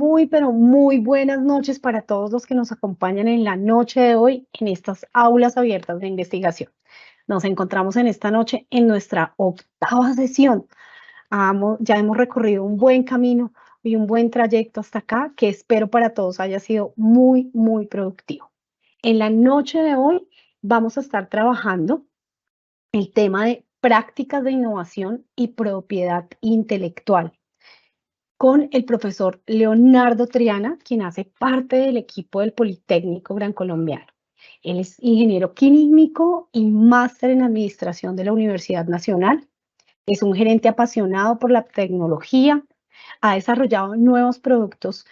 muy, pero muy buenas noches para todos los que nos acompañan en la noche de hoy en estas aulas abiertas de investigación. Nos encontramos en esta noche en nuestra octava sesión. Ya hemos recorrido un buen camino y un buen trayecto hasta acá que espero para todos haya sido muy, muy productivo. En la noche de hoy vamos a estar trabajando el tema de prácticas de innovación y propiedad intelectual con el profesor Leonardo Triana, quien hace parte del equipo del Politécnico Gran Colombiano. Él es ingeniero químico y máster en administración de la Universidad Nacional. Es un gerente apasionado por la tecnología, ha desarrollado nuevos productos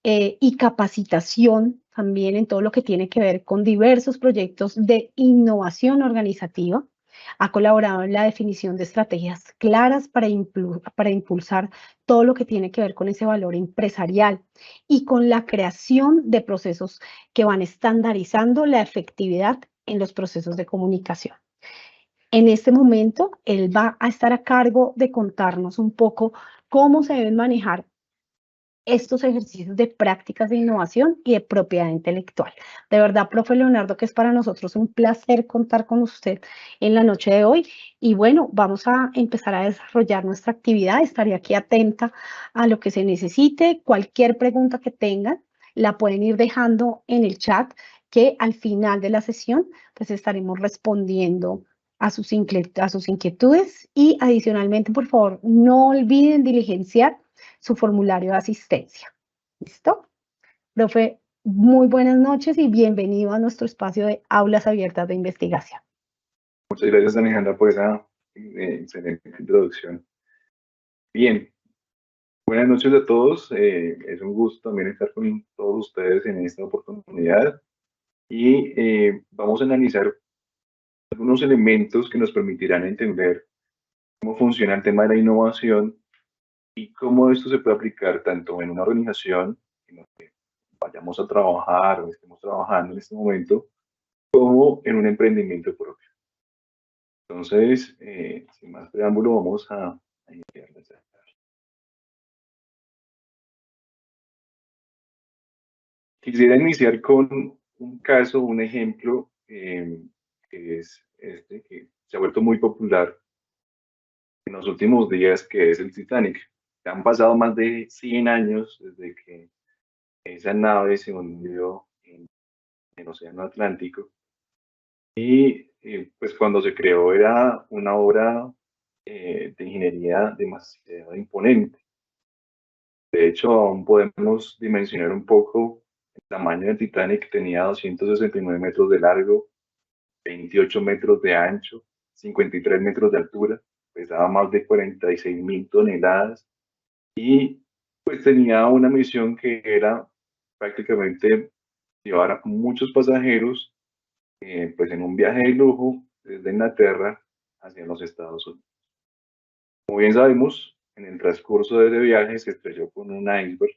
y capacitación también en todo lo que tiene que ver con diversos proyectos de innovación organizativa. Ha colaborado en la definición de estrategias claras para impulsar todo lo que tiene que ver con ese valor empresarial y con la creación de procesos que van estandarizando la efectividad en los procesos de comunicación. En este momento, él va a estar a cargo de contarnos un poco cómo se deben manejar estos ejercicios de prácticas de innovación y de propiedad intelectual. De verdad, profe Leonardo, que es para nosotros un placer contar con usted en la noche de hoy. Y bueno, vamos a empezar a desarrollar nuestra actividad. Estaré aquí atenta a lo que se necesite. Cualquier pregunta que tengan, la pueden ir dejando en el chat, que al final de la sesión, pues estaremos respondiendo a sus inquietudes. Y adicionalmente, por favor, no olviden diligenciar su formulario de asistencia. ¿Listo? Profe, muy buenas noches y bienvenido a nuestro espacio de aulas abiertas de investigación. Muchas gracias, Alejandra, por esa excelente introducción. Bien, buenas noches a todos. Es un gusto también estar con todos ustedes en esta oportunidad y vamos a analizar algunos elementos que nos permitirán entender cómo funciona el tema de la innovación y cómo esto se puede aplicar tanto en una organización en la que vayamos a trabajar o estemos trabajando en este momento, como en un emprendimiento propio. Entonces, sin más preámbulo, vamos a iniciar la charla. Quisiera iniciar con un caso, un ejemplo, que es este, que se ha vuelto muy popular en los últimos días, que es el Titanic. Han pasado más de 100 años desde que esa nave se hundió en el Océano Atlántico. Y pues cuando se creó era una obra de ingeniería demasiado imponente. De hecho, aún podemos dimensionar un poco el tamaño del Titanic. Tenía 269 metros de largo, 28 metros de ancho, 53 metros de altura, pesaba más de 46.000 toneladas y pues tenía una misión que era prácticamente llevar a muchos pasajeros pues en un viaje de lujo desde Inglaterra hacia los Estados Unidos. Como bien sabemos, en el transcurso de ese viaje se estrelló con un iceberg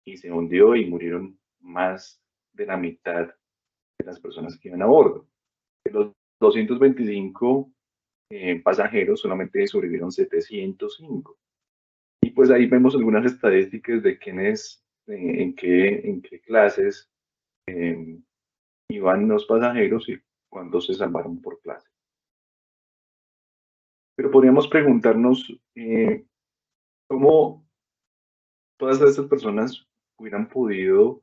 y se hundió y murieron más de la mitad de las personas que iban a bordo. De los 225 pasajeros, solamente sobrevivieron 705. Y pues ahí vemos algunas estadísticas de quiénes, en qué clases eh, iban los pasajeros y cuántos se salvaron por clase. Pero podríamos preguntarnos cómo todas estas personas hubieran podido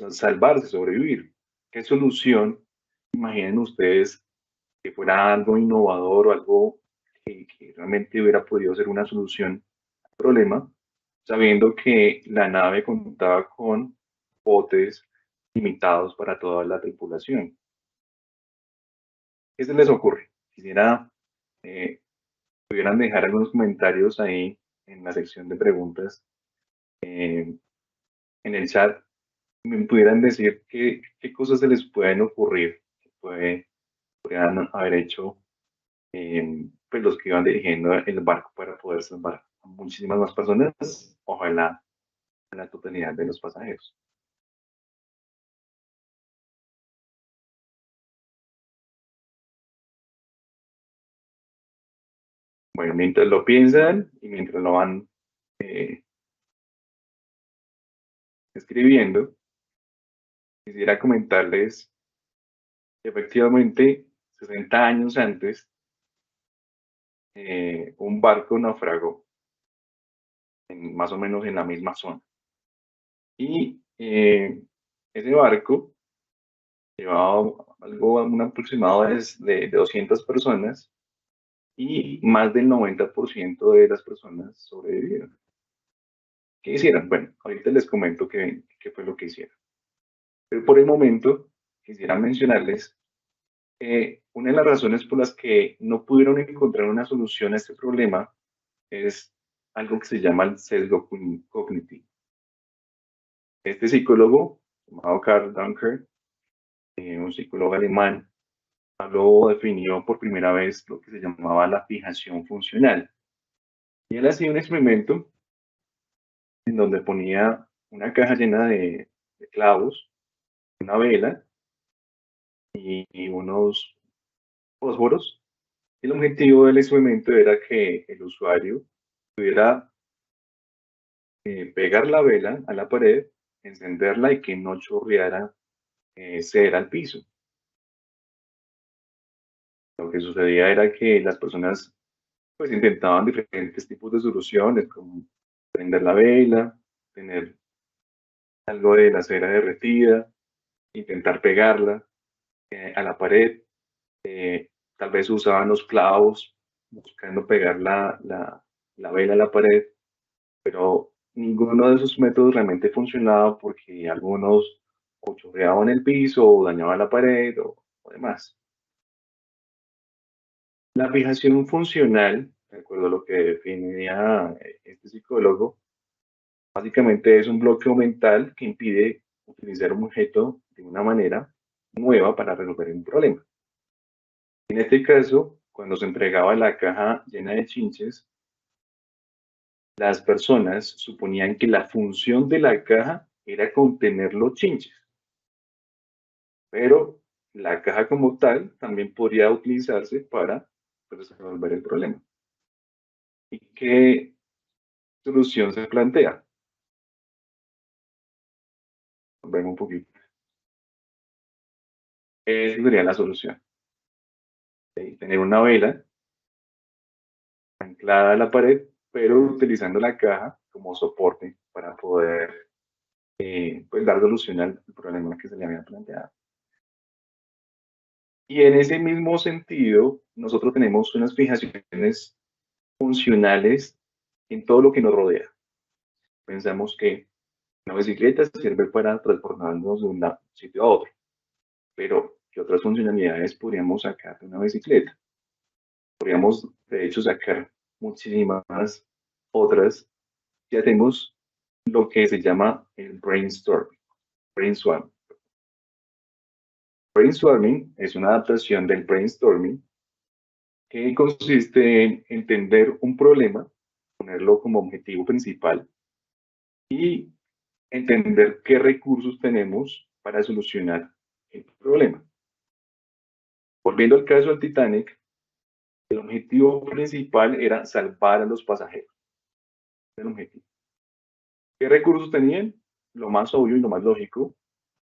salvarse, sobrevivir. ¿Qué solución imaginen ustedes que fuera algo innovador o algo que realmente hubiera podido ser una solución al problema, sabiendo que la nave contaba con botes limitados para toda la tripulación? ¿Qué se les ocurre? Quisiera eh, pudieran dejar algunos comentarios ahí en la sección de preguntas, en el chat, me pudieran decir qué cosas se les pueden ocurrir, que podrían haber hecho pues los que iban dirigiendo el barco para poder salvar a muchísimas más personas, ojalá a la totalidad de los pasajeros. Bueno, mientras lo piensan y mientras lo van escribiendo, quisiera comentarles que efectivamente 60 años antes, un barco naufragó más o menos en la misma zona. Y ese barco llevaba un aproximado de 200 personas y más del 90% de las personas sobrevivieron. ¿Qué hicieron? Bueno, ahorita les comento qué fue lo que hicieron. Pero por el momento quisiera mencionarles una de las razones por las que no pudieron encontrar una solución a este problema es algo que se llama el sesgo cognitivo. Este psicólogo, llamado Karl Dunker, un psicólogo alemán, definió por primera vez lo que se llamaba la fijación funcional. Y él hacía un experimento en donde ponía una caja llena de clavos, una vela y unos fósforos. Y el objetivo del experimento era que el usuario pudiera pegar la vela a la pared, encenderla y que no chorreara cera al piso. Lo que sucedía era que las personas pues intentaban diferentes tipos de soluciones, como prender la vela, tener algo de la cera derretida, intentar pegarla a la pared, tal vez usaban los clavos buscando pegar la vela a la pared, pero ninguno de esos métodos realmente funcionaba porque algunos o chorreaban el piso o dañaban la pared o demás. La fijación funcional, de acuerdo a lo que definía este psicólogo, básicamente es un bloqueo mental que impide utilizar un objeto de una manera nueva para resolver un problema. En este caso, cuando se entregaba la caja llena de chinches, las personas suponían que la función de la caja era contener los chinches, pero la caja como tal también podría utilizarse para resolver el problema. ¿Y qué solución se plantea? Vemos un poquito. Esa sería la solución. ¿Sí? Tener una vela anclada a la pared, pero utilizando la caja como soporte para poder pues dar solución al problema que se le había planteado. Y en ese mismo sentido, nosotros tenemos unas fijaciones funcionales en todo lo que nos rodea. Pensamos que una bicicleta sirve para transportarnos de un sitio a otro, pero ¿qué otras funcionalidades podríamos sacar de una bicicleta? Podríamos, de hecho, sacar muchísimas otras. Ya tenemos lo que se llama el brainstorming. Brainstorming. Brainstorming es una adaptación del brainstorming que consiste en entender un problema, ponerlo como objetivo principal y entender qué recursos tenemos para solucionar el problema. Volviendo al caso del Titanic, el objetivo principal era salvar a los pasajeros. El objetivo. ¿Qué recursos tenían? Lo más obvio y lo más lógico,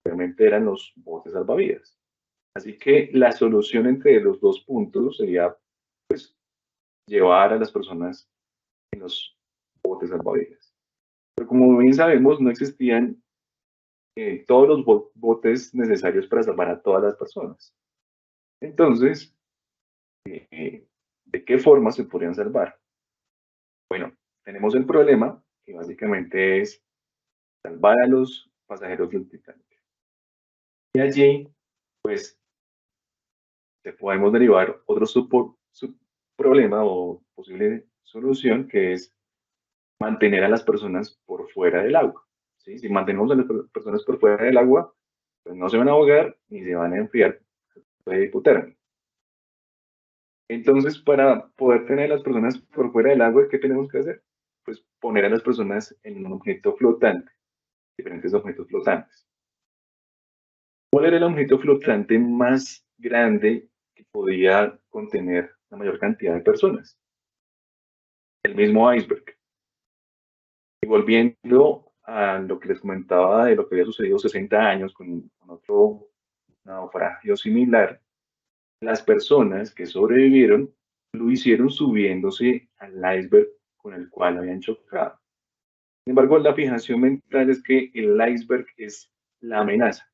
obviamente, eran los botes salvavidas. Así que la solución entre los dos puntos sería, pues, llevar a las personas en los botes salvavidas. Pero como bien sabemos, no existían todos los botes necesarios para salvar a todas las personas. Entonces, ¿de qué forma se podrían salvar? Bueno, tenemos el problema, que básicamente es salvar a los pasajeros del Titanic. Y allí, pues, te podemos derivar otro subproblema o posible solución, que es mantener a las personas por fuera del agua. ¿Sí? Si mantenemos a las personas por fuera del agua, pues no se van a ahogar ni se van a enfriar de hipotermia. Entonces, para poder tener a las personas por fuera del agua, ¿qué tenemos que hacer? Pues poner a las personas en un objeto flotante, diferentes objetos flotantes. ¿Cuál era el objeto flotante más grande que podía contener la mayor cantidad de personas? El mismo iceberg. Y volviendo a lo que les comentaba de lo que había sucedido 60 años con otro naufragio similar, las personas que sobrevivieron lo hicieron subiéndose al iceberg con el cual habían chocado. Sin embargo, la fijación mental es que el iceberg es la amenaza,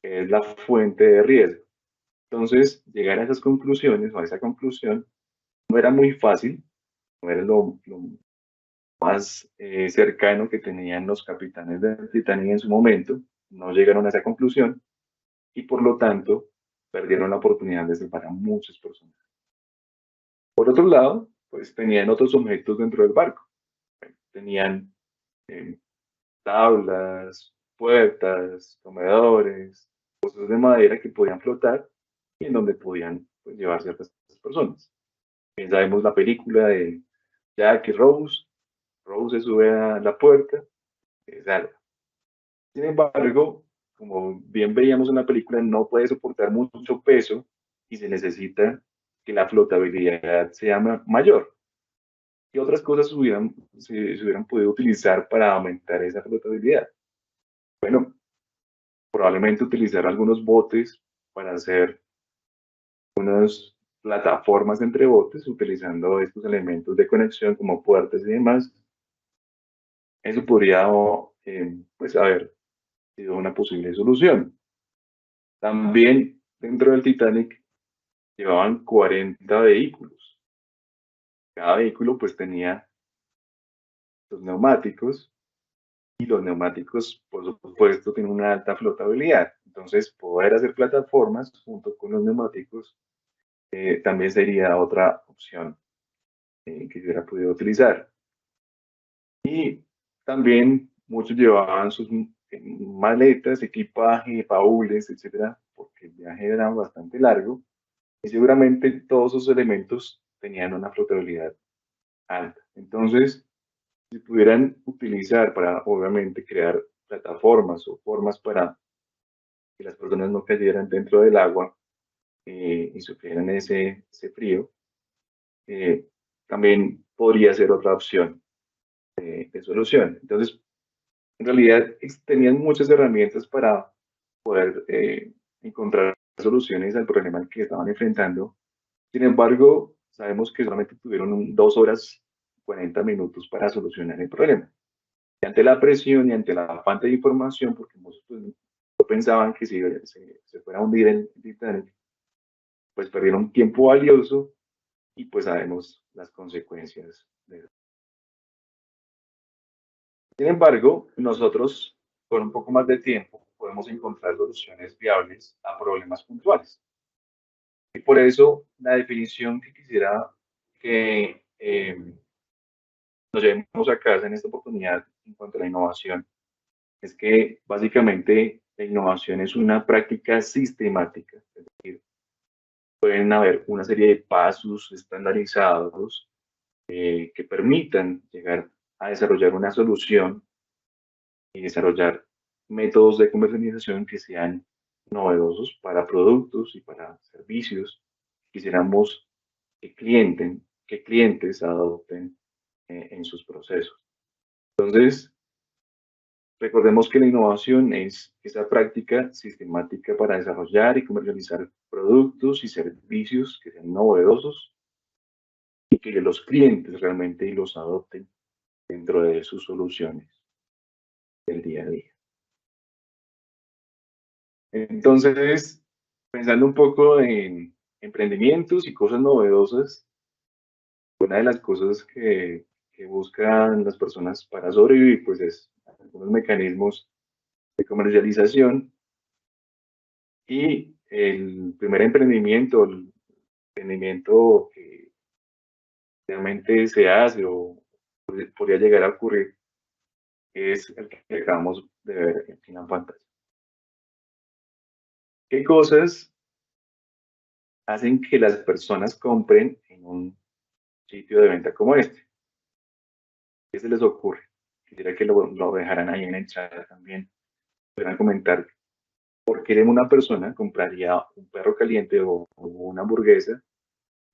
que es la fuente de riesgo. Entonces, llegar a esas conclusiones o a esa conclusión no era muy fácil, no era lo más cercano que tenían los capitanes del Titanic en su momento, no llegaron a esa conclusión y por lo tanto perdieron la oportunidad de salvar a muchas personas. Por otro lado, pues tenían otros objetos dentro del barco. Tenían eh, tablas, puertas, comedores, cosas de madera que podían flotar y en donde podían pues, llevar ciertas personas. Bien sabemos la película de Jack y Rose. Rose se sube a la puerta, sale. Sin embargo, como bien veíamos en la película, no puede soportar mucho peso y se necesita que la flotabilidad sea mayor. ¿Qué otras cosas se hubieran podido utilizar para aumentar esa flotabilidad? Bueno, probablemente utilizar algunos botes para hacer unas plataformas entre botes utilizando estos elementos de conexión como puertas y demás. Eso podría pues haber sido una posible solución. También dentro del Titanic llevaban 40 vehículos. Cada vehículo pues tenía los neumáticos y los neumáticos por supuesto tienen una alta flotabilidad. Entonces poder hacer plataformas junto con los neumáticos también sería otra opción que se hubiera podido utilizar. Y también muchos llevaban sus maletas, equipaje, baúles, etcétera, porque el viaje era bastante largo y seguramente todos esos elementos tenían una flotabilidad alta. Entonces, si pudieran utilizar para, obviamente, crear plataformas o formas para que las personas no cayeran dentro del agua y sufrieran ese frío, eh, también podría ser otra opción de solución. Entonces, en realidad tenían muchas herramientas para poder encontrar soluciones al problema al que estaban enfrentando. Sin embargo, sabemos que solamente tuvieron 2 horas 40 minutos para solucionar el problema. Y ante la presión y ante la falta de información, porque muchos pues, no pensaban que se fuera a hundir el Titanic, pues perdieron tiempo valioso y pues sabemos las consecuencias de eso. Sin embargo, nosotros, con un poco más de tiempo, podemos encontrar soluciones viables a problemas puntuales. Y por eso, la definición que quisiera que nos llevemos a casa en esta oportunidad en cuanto a la innovación es que básicamente la innovación es una práctica sistemática, es decir, pueden haber una serie de pasos estandarizados que permitan llegar a desarrollar una solución y desarrollar métodos de comercialización que sean novedosos para productos y para servicios. Quisiéramos que clientes adopten en sus procesos. Entonces, recordemos que la innovación es esa práctica sistemática para desarrollar y comercializar productos y servicios que sean novedosos y que los clientes realmente los adopten dentro de sus soluciones del día a día. Entonces, pensando un poco en emprendimientos y cosas novedosas, una de las cosas que buscan las personas para sobrevivir, pues es algunos mecanismos de comercialización y el primer emprendimiento, el emprendimiento que realmente se hace o podría llegar a ocurrir es el que acabamos de ver aquí en la pantalla. ¿Qué cosas hacen que las personas compren en un sitio de venta como este? ¿Qué se les ocurre? Quisiera que lo dejaran ahí en el chat también. Puedan comentar por qué una persona compraría un perro caliente o una hamburguesa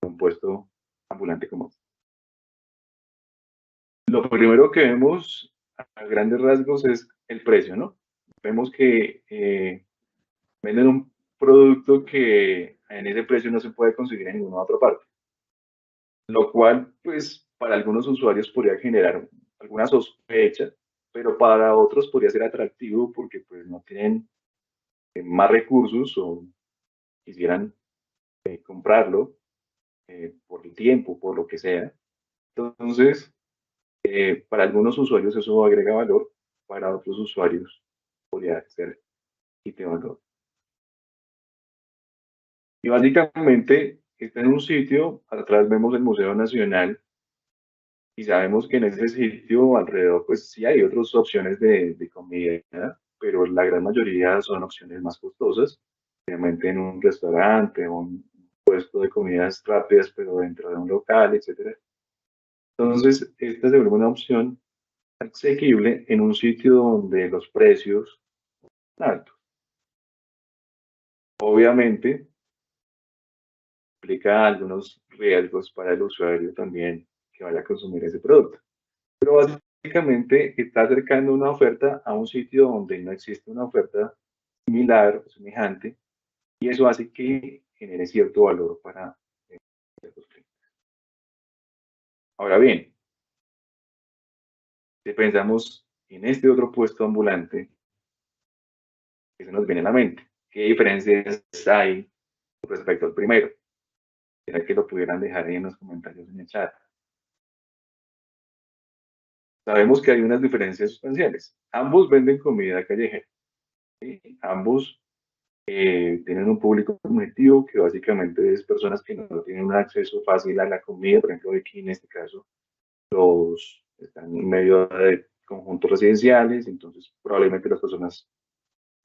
en un puesto ambulante como este. Lo primero que vemos a grandes rasgos es el precio, ¿no? Vemos que venden un producto que en ese precio no se puede conseguir en ninguna otra parte, lo cual, pues, para algunos usuarios podría generar alguna sospecha, pero para otros podría ser atractivo porque, pues, no tienen más recursos o quisieran comprarlo por el tiempo, por lo que sea. Entonces, para algunos usuarios eso agrega valor, para otros usuarios podría ser quite valor. Y básicamente está en un sitio, atrás vemos el Museo Nacional y sabemos que en ese sitio alrededor pues sí hay otras opciones de comida, pero la gran mayoría son opciones más costosas, obviamente en un restaurante o un puesto de comidas rápidas, pero dentro de un local, etcétera. Entonces, esta se vuelve una opción asequible en un sitio donde los precios son altos. Obviamente, implica algunos riesgos para el usuario también que vaya a consumir ese producto. Pero básicamente está acercando una oferta a un sitio donde no existe una oferta similar o semejante y eso hace que genere cierto valor para ciertos clientes. Ahora bien, si pensamos en este otro puesto ambulante, que se nos viene a la mente, ¿qué diferencias hay respecto al primero? Quisiera que lo pudieran dejar ahí en los comentarios en el chat. Sabemos que hay unas diferencias sustanciales. Ambos venden comida callejera. ¿Sí? Ambos tienen un público objetivo que básicamente es personas que no tienen un acceso fácil a la comida, por ejemplo, aquí en este caso, los están en medio de conjuntos residenciales, entonces probablemente las personas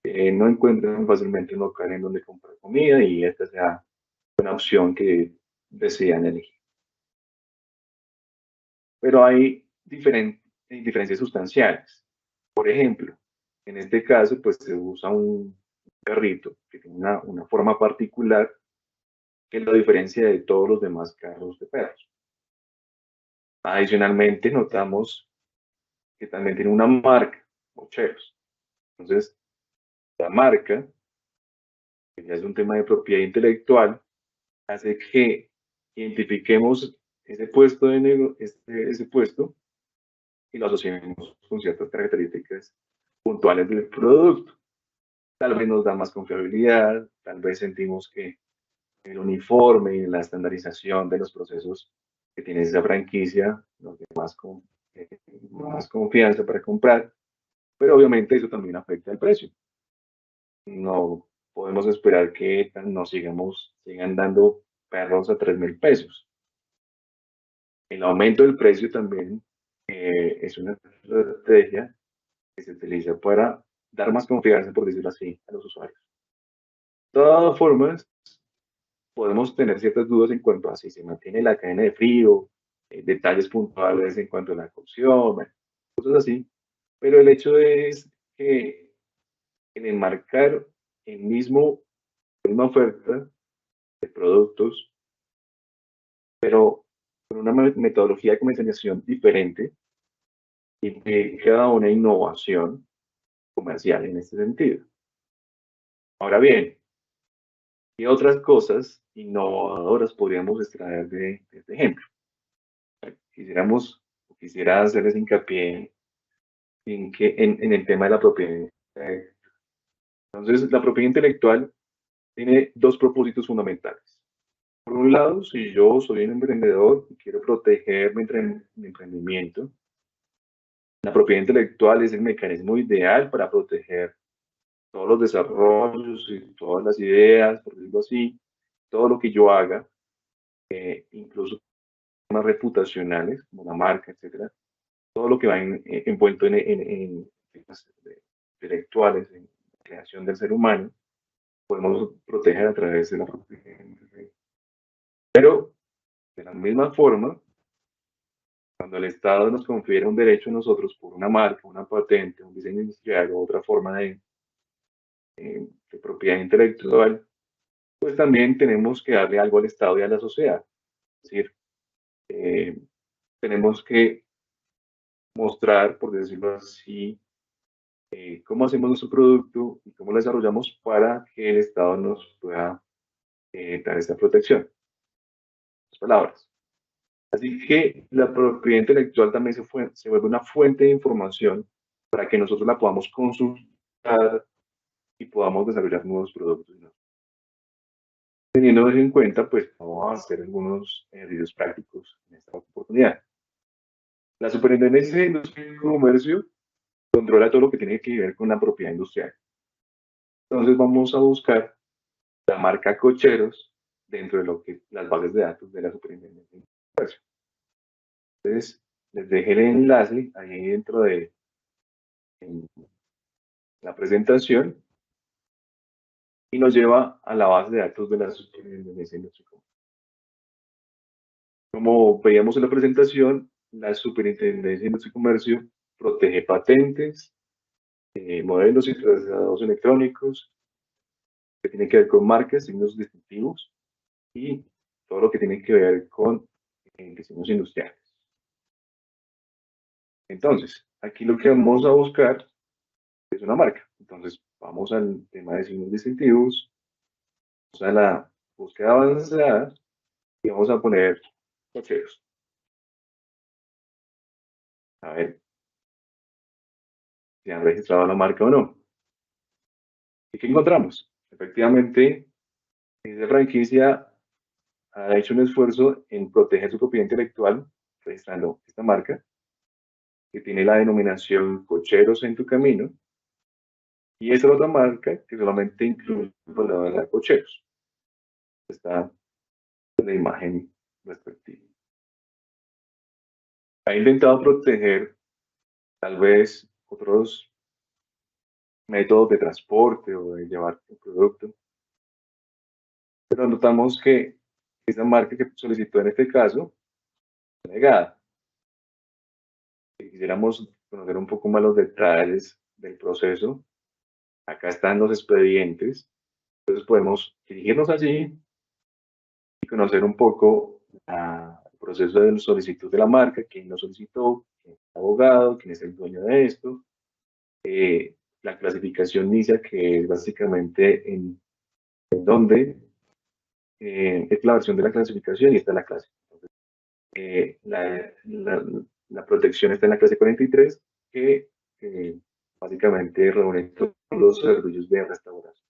no encuentran fácilmente un local en donde comprar comida y esta sea una opción que decidan elegir. Pero hay diferencias sustanciales. Por ejemplo, en este caso, pues se usa un perrito que tiene una forma particular que lo diferencia de todos los demás carros de perros. Adicionalmente, notamos que también tiene una marca, Mocheros. Entonces, la marca, que ya es un tema de propiedad intelectual, hace que identifiquemos ese puesto, ese puesto y lo asociemos con ciertas características puntuales del producto. Tal vez nos da más confiabilidad, tal vez sentimos que el uniforme y la estandarización de los procesos que tiene esa franquicia nos da más confianza para comprar, pero obviamente eso también afecta el precio. No podemos esperar que nos sigan dando perros a 3.000 pesos. El aumento del precio también es una estrategia que se utiliza para dar más confianza, por decirlo así, a los usuarios. De todas formas, podemos tener ciertas dudas en cuanto a si se mantiene la cadena de frío, detalles puntuales en cuanto a la cocción, bueno, cosas así. Pero el hecho es que en enmarcar el mismo, la misma oferta de productos, pero con una metodología de comercialización diferente, implica una innovación comercial en este sentido. Ahora bien, ¿qué otras cosas innovadoras podríamos extraer de este ejemplo? Quisiera hacerles hincapié en el tema de la propiedad. Entonces, la propiedad intelectual tiene dos propósitos fundamentales. Por un lado, si yo soy un emprendedor y quiero proteger mi emprendimiento, la propiedad intelectual es el mecanismo ideal para proteger todos los desarrollos y todas las ideas, por decirlo así, todo lo que yo haga, incluso temas reputacionales, como la marca, etcétera, todo lo que va envuelto en temas intelectuales, en la creación del ser humano, podemos proteger a través de la propiedad. Pero, de la misma forma, cuando el Estado nos confiere un derecho a nosotros por una marca, una patente, un diseño industrial o otra forma de propiedad intelectual, pues también tenemos que darle algo al Estado y a la sociedad. Es decir, tenemos que mostrar, por decirlo así, cómo hacemos nuestro producto y cómo lo desarrollamos para que el Estado nos pueda dar esta protección. Las palabras. Así que la propiedad intelectual también se vuelve una fuente de información para que nosotros la podamos consultar y podamos desarrollar nuevos productos. Teniendo eso en cuenta, pues vamos a hacer algunos ejercicios prácticos en esta oportunidad. La Superintendencia de Industria y Comercio controla todo lo que tiene que ver con la propiedad industrial. Entonces vamos a buscar la marca Cocheros dentro de lo que las bases de datos de la Superintendencia de Comercio. Entonces, les dejé el enlace ahí dentro de la presentación y nos lleva a la base de datos de la Superintendencia de Industria y Comercio. Como veíamos en la presentación, la Superintendencia de Industria y Comercio protege patentes, modelos y trazados electrónicos, que tienen que ver con marcas, signos distintivos y todo lo que tiene que ver con diseños industriales. Entonces, aquí lo que vamos a buscar es una marca. Entonces, vamos al tema de signos distintivos, vamos a la búsqueda avanzada y vamos a poner Cocheros. A ver si han registrado la marca o no. ¿Y qué encontramos? Efectivamente, esa franquicia ha hecho un esfuerzo en proteger su propiedad intelectual registrando esta marca, que tiene la denominación Cocheros en tu camino, y esta otra marca que solamente incluye la palabra Cocheros. Está la imagen respectiva. Ha intentado proteger tal vez otros métodos de transporte o de llevar el producto, pero notamos que esa marca que solicitó en este caso fue negada. Si quisiéramos conocer un poco más los detalles del proceso, acá están los expedientes, entonces podemos dirigirnos allí y conocer un poco el proceso de solicitud de la marca, quién lo solicitó, quién es el abogado, quién es el dueño de esto, la clasificación NISA, que es básicamente en donde es la versión de la clasificación y está la clase. Entonces, la protección está en la clase 43, que básicamente reúne todos los servicios de restauración.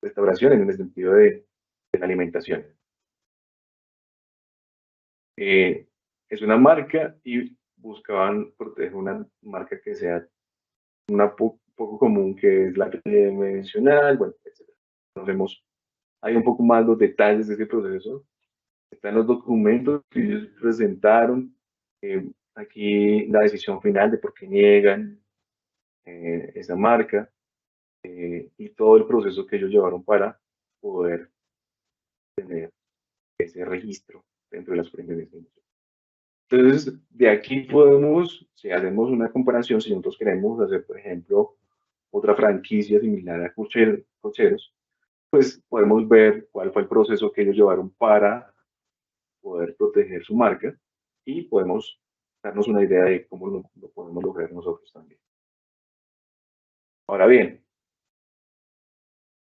Restauración en el sentido de la alimentación. Es una marca y buscaban proteger una marca que sea una poco común, que es la tridimensional, bueno, etc. Conocemos, hay un poco más los detalles de ese proceso. Están los documentos que ellos presentaron. Aquí la decisión final de por qué niegan esa marca y todo el proceso que ellos llevaron para poder tener ese registro dentro de las superintendencias. Entonces, de aquí podemos, si hacemos una comparación, si nosotros queremos hacer, por ejemplo, otra franquicia similar a Cocheros, pues podemos ver cuál fue el proceso que ellos llevaron para poder proteger su marca y podemos darnos una idea de cómo lo podemos lograr nosotros también. Ahora bien,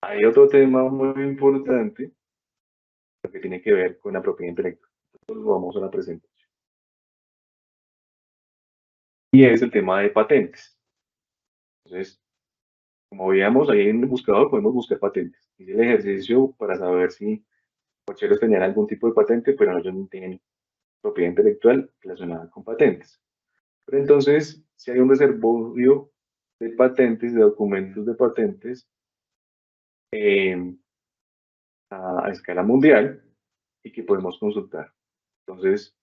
hay otro tema muy importante que tiene que ver con la propiedad intelectual. Entonces, vamos a la presentación. Y es el tema de patentes. Entonces, como veíamos ahí en el buscador, podemos buscar patentes. Hice el ejercicio para saber si Cocheros tenían algún tipo de patente, pero ellos no tienen propiedad intelectual relacionada con patentes. Pero entonces, si hay un reservorio de patentes, de documentos de patentes a escala mundial y que podemos consultar. Entonces,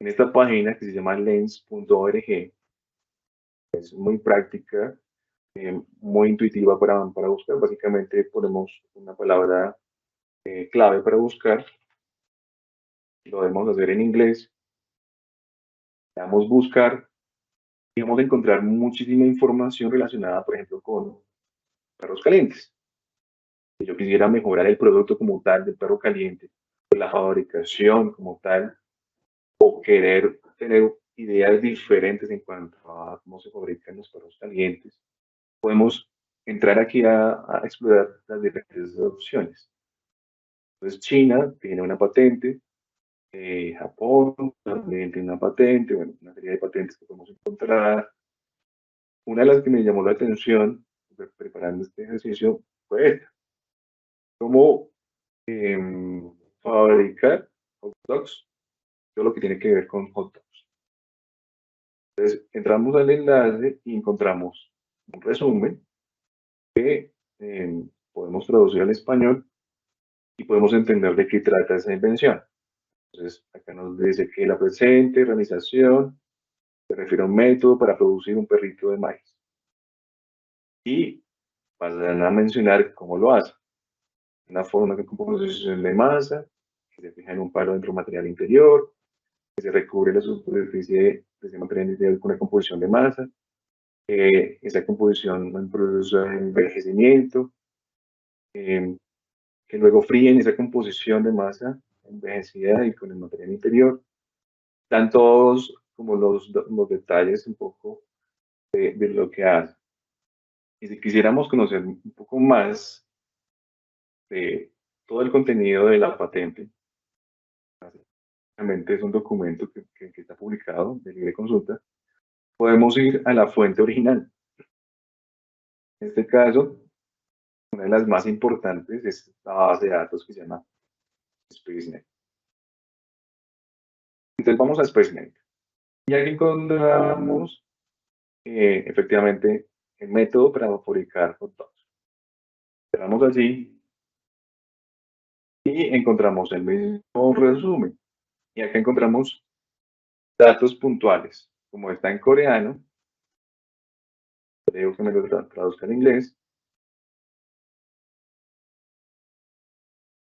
en esta página que se llama lens.org, es muy práctica, muy intuitiva para buscar. Básicamente ponemos una palabra clave para buscar, lo debemos hacer en inglés, le damos buscar y vamos a encontrar muchísima información relacionada, por ejemplo, con perros calientes. Si yo quisiera mejorar el producto como tal del perro caliente, la fabricación como tal, o querer tener ideas diferentes en cuanto a cómo se fabrican los perros calientes, podemos entrar aquí a explorar las diferentes opciones. Entonces, China tiene una patente, Japón también tiene una patente, bueno, una serie de patentes que podemos encontrar. Una de las que me llamó la atención preparando este ejercicio fue esta, cómo fabricar hot dogs, todo lo que tiene que ver con hot dogs. Entonces, entramos al enlace y encontramos un resumen que podemos traducir al español y podemos entender de qué trata esa invención. Entonces, acá nos dice que la presente realización se refiere a un método para producir un perrito de maíz. Y pasan a mencionar cómo lo hace. Una forma de composición de masa, que se fija en un palo dentro del material interior, que se recubre la superficie de ese material interior con una composición de masa, esa composición en proceso de envejecimiento, que luego fríen esa composición de masa envejecida y con el material interior. Dan todos como los detalles un poco de lo que hace. Y si quisiéramos conocer un poco más de todo el contenido de la patente, realmente es un documento que está publicado de libre consulta, podemos ir a la fuente original. En este caso, una de las más importantes es la base de datos que se llama SpaceNet. Entonces vamos a SpaceNet. Y aquí encontramos efectivamente el método para fabricar hot dogs. Entramos allí y encontramos el mismo resumen. Y acá encontramos datos puntuales. Como está en coreano, le digo que me lo traduzca en inglés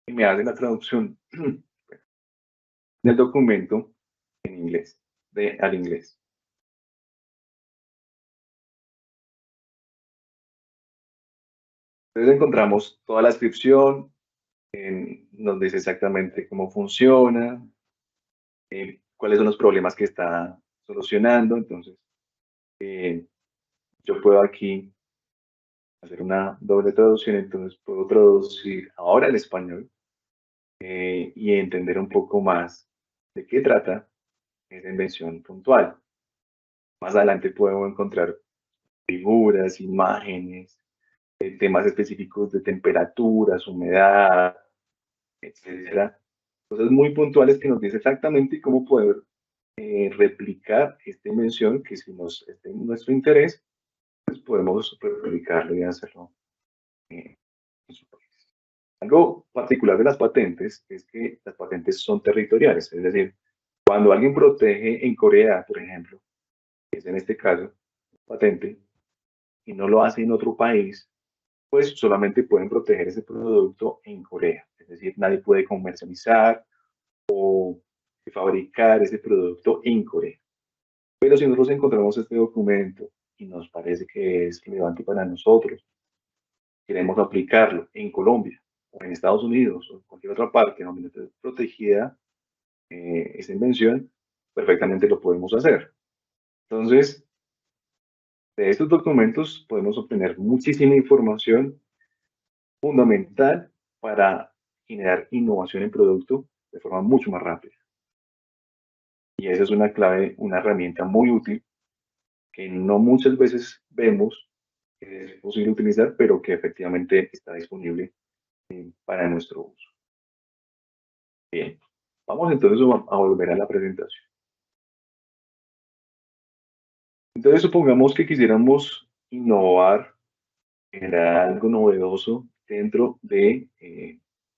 y me hace la traducción del documento en inglés, al inglés. Entonces encontramos toda la descripción, nos dice exactamente cómo funciona, cuáles son los problemas que está solucionando. Entonces, yo puedo aquí hacer una doble traducción, entonces puedo traducir ahora al español y entender un poco más de qué trata esa invención puntual. Más adelante puedo encontrar figuras, imágenes, temas específicos de temperaturas, humedad, etcétera. Cosas muy puntuales que nos dice exactamente cómo poder replicar esta invención que si nos es de nuestro interés, pues podemos replicarlo y hacerlo en su país. Algo particular de las patentes es que las patentes son territoriales, es decir, cuando alguien protege en Corea, por ejemplo, que es en este caso patente, y no lo hace en otro país, pues solamente pueden proteger ese producto en Corea. Es decir, nadie puede comercializar o fabricar ese producto en Corea. Pero si nosotros encontramos este documento y nos parece que es relevante para nosotros, queremos aplicarlo en Colombia o en Estados Unidos o en cualquier otra parte donde esté protegida esa invención, perfectamente lo podemos hacer. Entonces, de estos documentos podemos obtener muchísima información fundamental para generar innovación en producto de forma mucho más rápida. Y esa es una clave, una herramienta muy útil que no muchas veces vemos que es posible utilizar, pero que efectivamente está disponible para nuestro uso. Bien, vamos entonces a volver a la presentación. Entonces supongamos que quisiéramos innovar, generar algo novedoso dentro de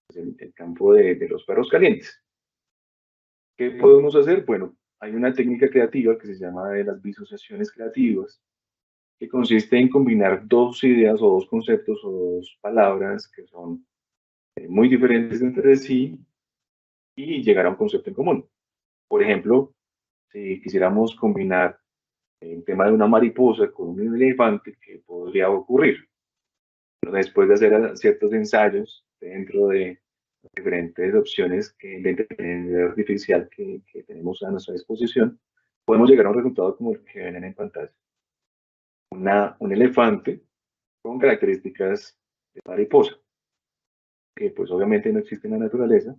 pues, el campo de los perros calientes. ¿Qué podemos hacer? Bueno, hay una técnica creativa que se llama de las disociaciones creativas, que consiste en combinar dos ideas o dos conceptos o dos palabras que son muy diferentes entre sí y llegar a un concepto en común. Por ejemplo, si quisiéramos combinar el tema de una mariposa con un elefante, ¿qué podría ocurrir? Bueno, después de hacer ciertos ensayos dentro de diferentes opciones de inteligencia artificial que tenemos a nuestra disposición, podemos llegar a un resultado como el que ven en pantalla. Un elefante con características de mariposa, que pues obviamente no existe en la naturaleza,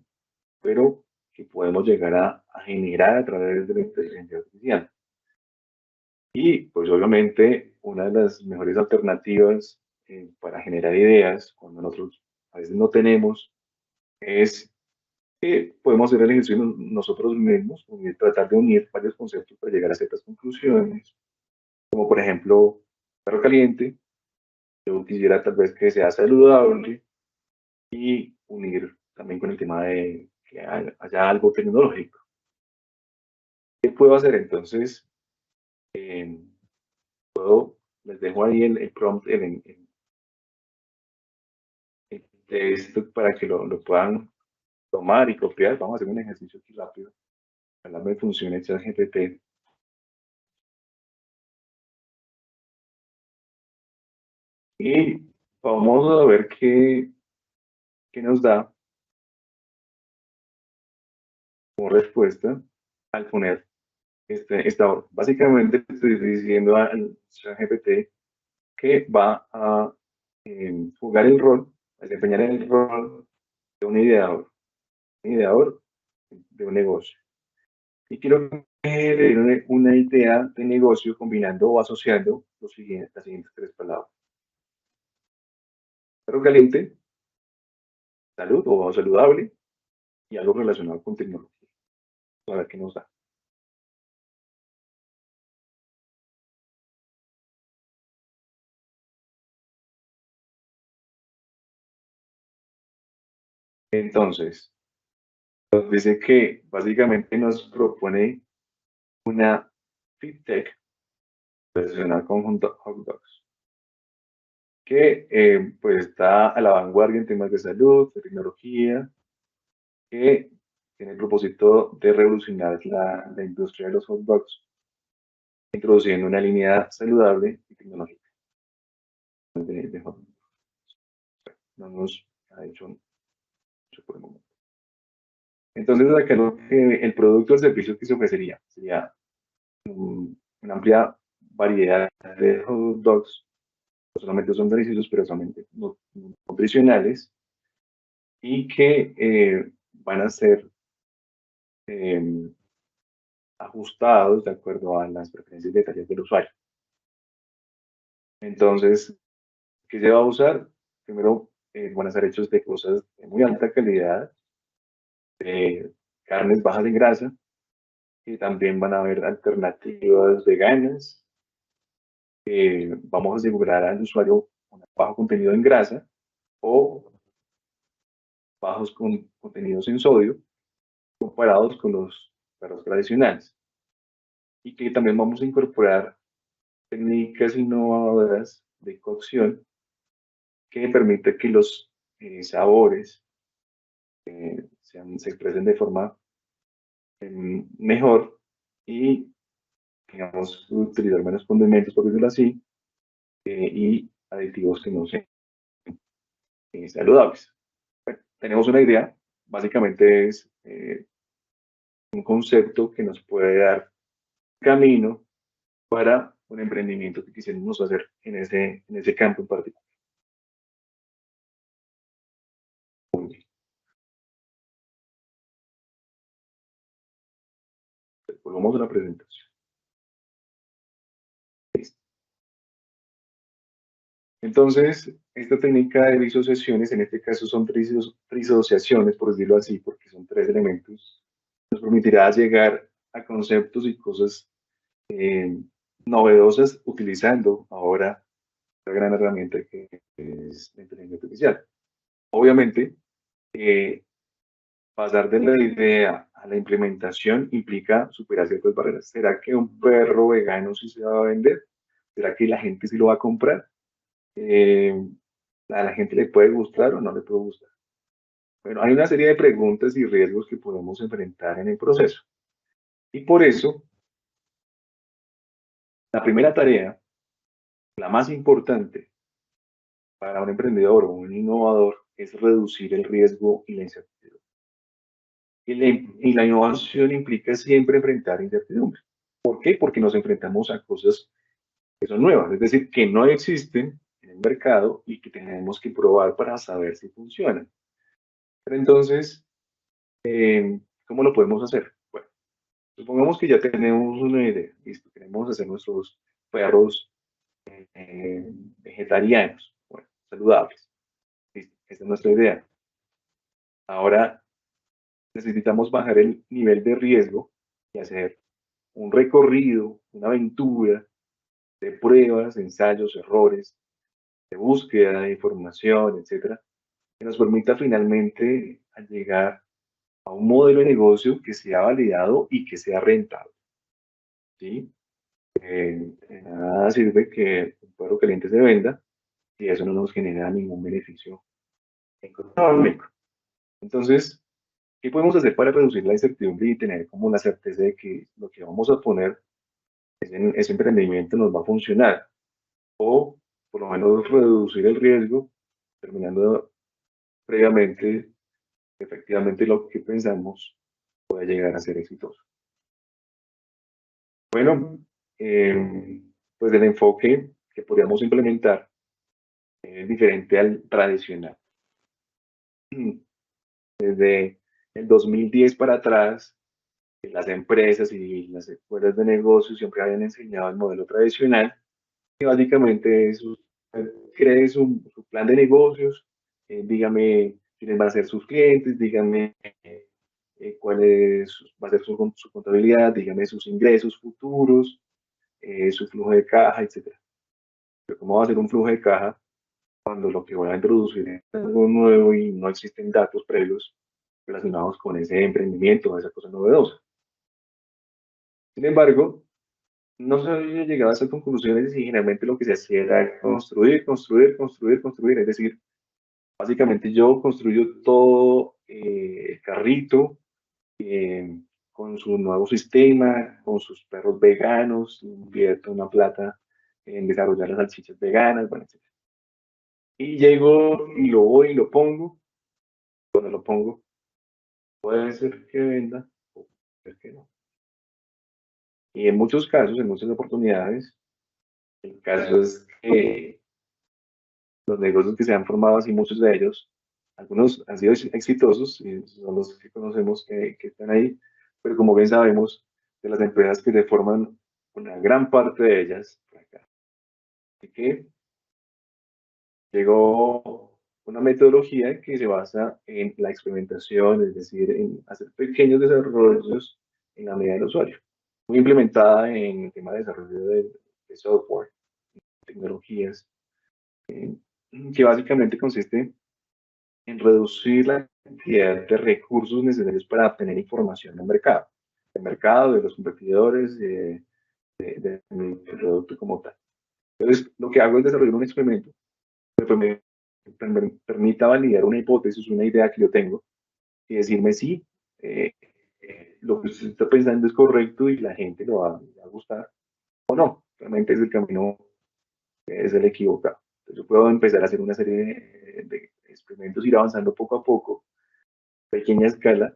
pero que podemos llegar a generar a través de la inteligencia artificial. Y pues obviamente una de las mejores alternativas para generar ideas, cuando nosotros a veces no tenemos, es que podemos hacer el ejercicio nosotros mismos, tratar de unir varios conceptos para llegar a ciertas conclusiones, como por ejemplo, perro caliente, yo quisiera tal vez que sea saludable y unir también con el tema de que haya algo tecnológico. ¿Qué puedo hacer entonces? Eh, Les dejo ahí el prompt, el texto para que lo puedan tomar y copiar. Vamos a hacer un ejercicio aquí rápido. Hablando de funciones ChatGPT. Y vamos a ver qué nos da como respuesta al poner esta orden. Básicamente estoy diciendo al ChatGPT que va a jugar el rol, a desempeñar el rol de un ideador de un negocio. Y quiero que le dé una idea de negocio combinando o asociando las siguientes tres palabras. Perro caliente, salud o saludable y algo relacionado con tecnología. A ver qué nos da. Entonces, nos dice que básicamente nos propone una FinTech relacionada con hot dogs, que pues está a la vanguardia en temas de salud, de tecnología, que tiene el propósito de revolucionar la industria de los hot dogs, introduciendo una línea saludable y tecnológica de hot dogs. No nos ha hecho mucho por el momento. Entonces, acá el producto o servicio que se ofrecería sería una amplia variedad de hot dogs, no solamente son deliciosos, pero también nutricionales y que van a ser eh, ajustados de acuerdo a las preferencias y detalles del usuario. Entonces, ¿qué se va a usar? Primero, van a ser hechos de cosas de muy alta calidad, carnes bajas en grasa, y también van a haber alternativas veganas. Vamos a asegurar al usuario un bajo contenido en grasa o bajos contenidos en sodio comparados con los perros tradicionales. Y que también vamos a incorporar técnicas innovadoras de cocción que permiten que los sabores se expresen de forma mejor y, digamos, utilizar menos condimentos, por decirlo así, y aditivos que no sean saludables. Bueno, tenemos una idea, básicamente es un concepto que nos puede dar camino para un emprendimiento que quisiéramos hacer en ese campo en particular. Volvamos a la presentación. Listo. Entonces, esta técnica de disociaciones, en este caso son trisociaciones, por decirlo así, porque son tres elementos, nos permitirá llegar a conceptos y cosas eh, novedosas utilizando ahora la gran herramienta que es la inteligencia artificial. Obviamente, eh, pasar de la idea a la implementación implica superar ciertas barreras. ¿Será que un perro vegano sí se va a vender? ¿Será que la gente sí lo va a comprar? Eh, ¿A la gente le puede gustar o no le puede gustar? Bueno, hay una serie de preguntas y riesgos que podemos enfrentar en el proceso. Y por eso, la primera tarea, la más importante para un emprendedor o un innovador, es reducir el riesgo y la incertidumbre. Y la innovación implica siempre enfrentar incertidumbre. ¿Por qué? Porque nos enfrentamos a cosas que son nuevas, es decir, que no existen en el mercado y que tenemos que probar para saber si funcionan. Pero entonces, ¿cómo lo podemos hacer? Bueno, supongamos que ya tenemos una idea, listo, queremos hacer nuestros perros vegetarianos, bueno, saludables, listo, esta es nuestra idea. Ahora necesitamos bajar el nivel de riesgo y hacer un recorrido, una aventura de pruebas, ensayos, errores, de búsqueda de información, etcétera, que nos permita finalmente llegar a un modelo de negocio que sea validado y que sea rentable, ¿sí? De nada sirve que un perro caliente se venda si eso no nos genera ningún beneficio económico. Entonces, ¿qué podemos hacer para reducir la incertidumbre y tener como la certeza de que lo que vamos a poner en ese emprendimiento nos va a funcionar? O por lo menos reducir el riesgo, terminando previamente, efectivamente lo que pensamos puede llegar a ser exitoso. Bueno, pues el enfoque que podríamos implementar es diferente al tradicional. Desde el 2010 para atrás, las empresas y las escuelas de negocio siempre habían enseñado el modelo tradicional, que básicamente es cree su plan de negocios, dígame quiénes van a ser sus clientes, dígame cuál va a ser su contabilidad, dígame sus ingresos futuros, su flujo de caja, etcétera. Pero ¿cómo va a ser un flujo de caja cuando lo que voy a introducir es algo nuevo y no existen datos previos relacionados con ese emprendimiento o esa cosa novedosa? Sin embargo, no se había llegado a esas conclusiones y generalmente lo que se hacía era construir, construir, construir, construir. Es decir, básicamente yo construyo todo el carrito con su nuevo sistema, con sus perros veganos, invierto una plata en desarrollar las salchichas veganas, bueno, etc. Y llego y lo voy y lo pongo. Cuando lo pongo, puede ser que venda o puede ser que no. Y en muchos casos, en muchas oportunidades, el caso es que los negocios que se han formado así, muchos de ellos, algunos han sido exitosos y son los que conocemos que están ahí, pero como bien sabemos, de las empresas que se forman, una gran parte de ellas fracasan. Así que llegó una metodología que se basa en la experimentación, es decir, en hacer pequeños desarrollos en la medida del usuario, muy implementada en el tema de desarrollo de software, tecnologías, eh, que básicamente consiste en reducir la cantidad de recursos necesarios para obtener información del mercado, de los competidores, de mi producto como tal. Entonces, lo que hago es desarrollar un experimento que me permita validar una hipótesis, una idea que yo tengo y decirme si lo que usted está pensando es correcto y la gente le va a gustar o no. Realmente es el camino, es el equivocado. Entonces, yo puedo empezar a hacer una serie de experimentos, ir avanzando poco a poco, pequeña escala,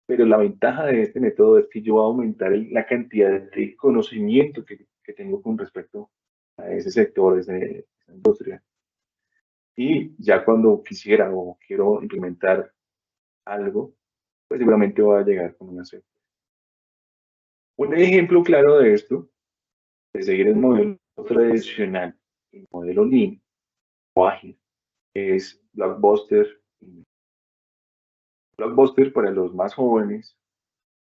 pero la ventaja de este método es que yo voy a aumentar la cantidad de conocimiento que tengo con respecto a ese sector, esa industria. Y ya cuando quisiera o quiero implementar algo, pues seguramente voy a llegar con una serie. Un ejemplo claro de esto, de seguir el modelo tradicional, el modelo Lean o ágil, es Blockbuster. Blockbuster para los más jóvenes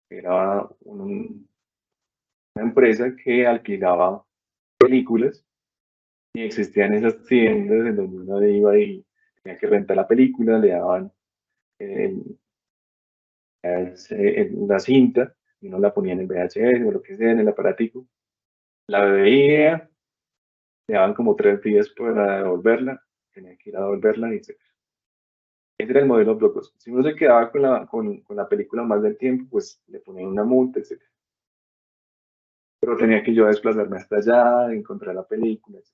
era una empresa que alquilaba películas y existían esas tiendas en donde uno iba y tenía que rentar la película, le daban el, la cinta y uno la ponía en el VHS o lo que sea, en el aparatico, la veía, le daban como 3 días para devolverla, tenía que ir a devolverla y etc. Ese era el modelo Blockbuster. Si uno se quedaba con la película más del tiempo, pues le ponían una multa, etc. Pero tenía que yo desplazarme hasta allá, encontrar la película, etc.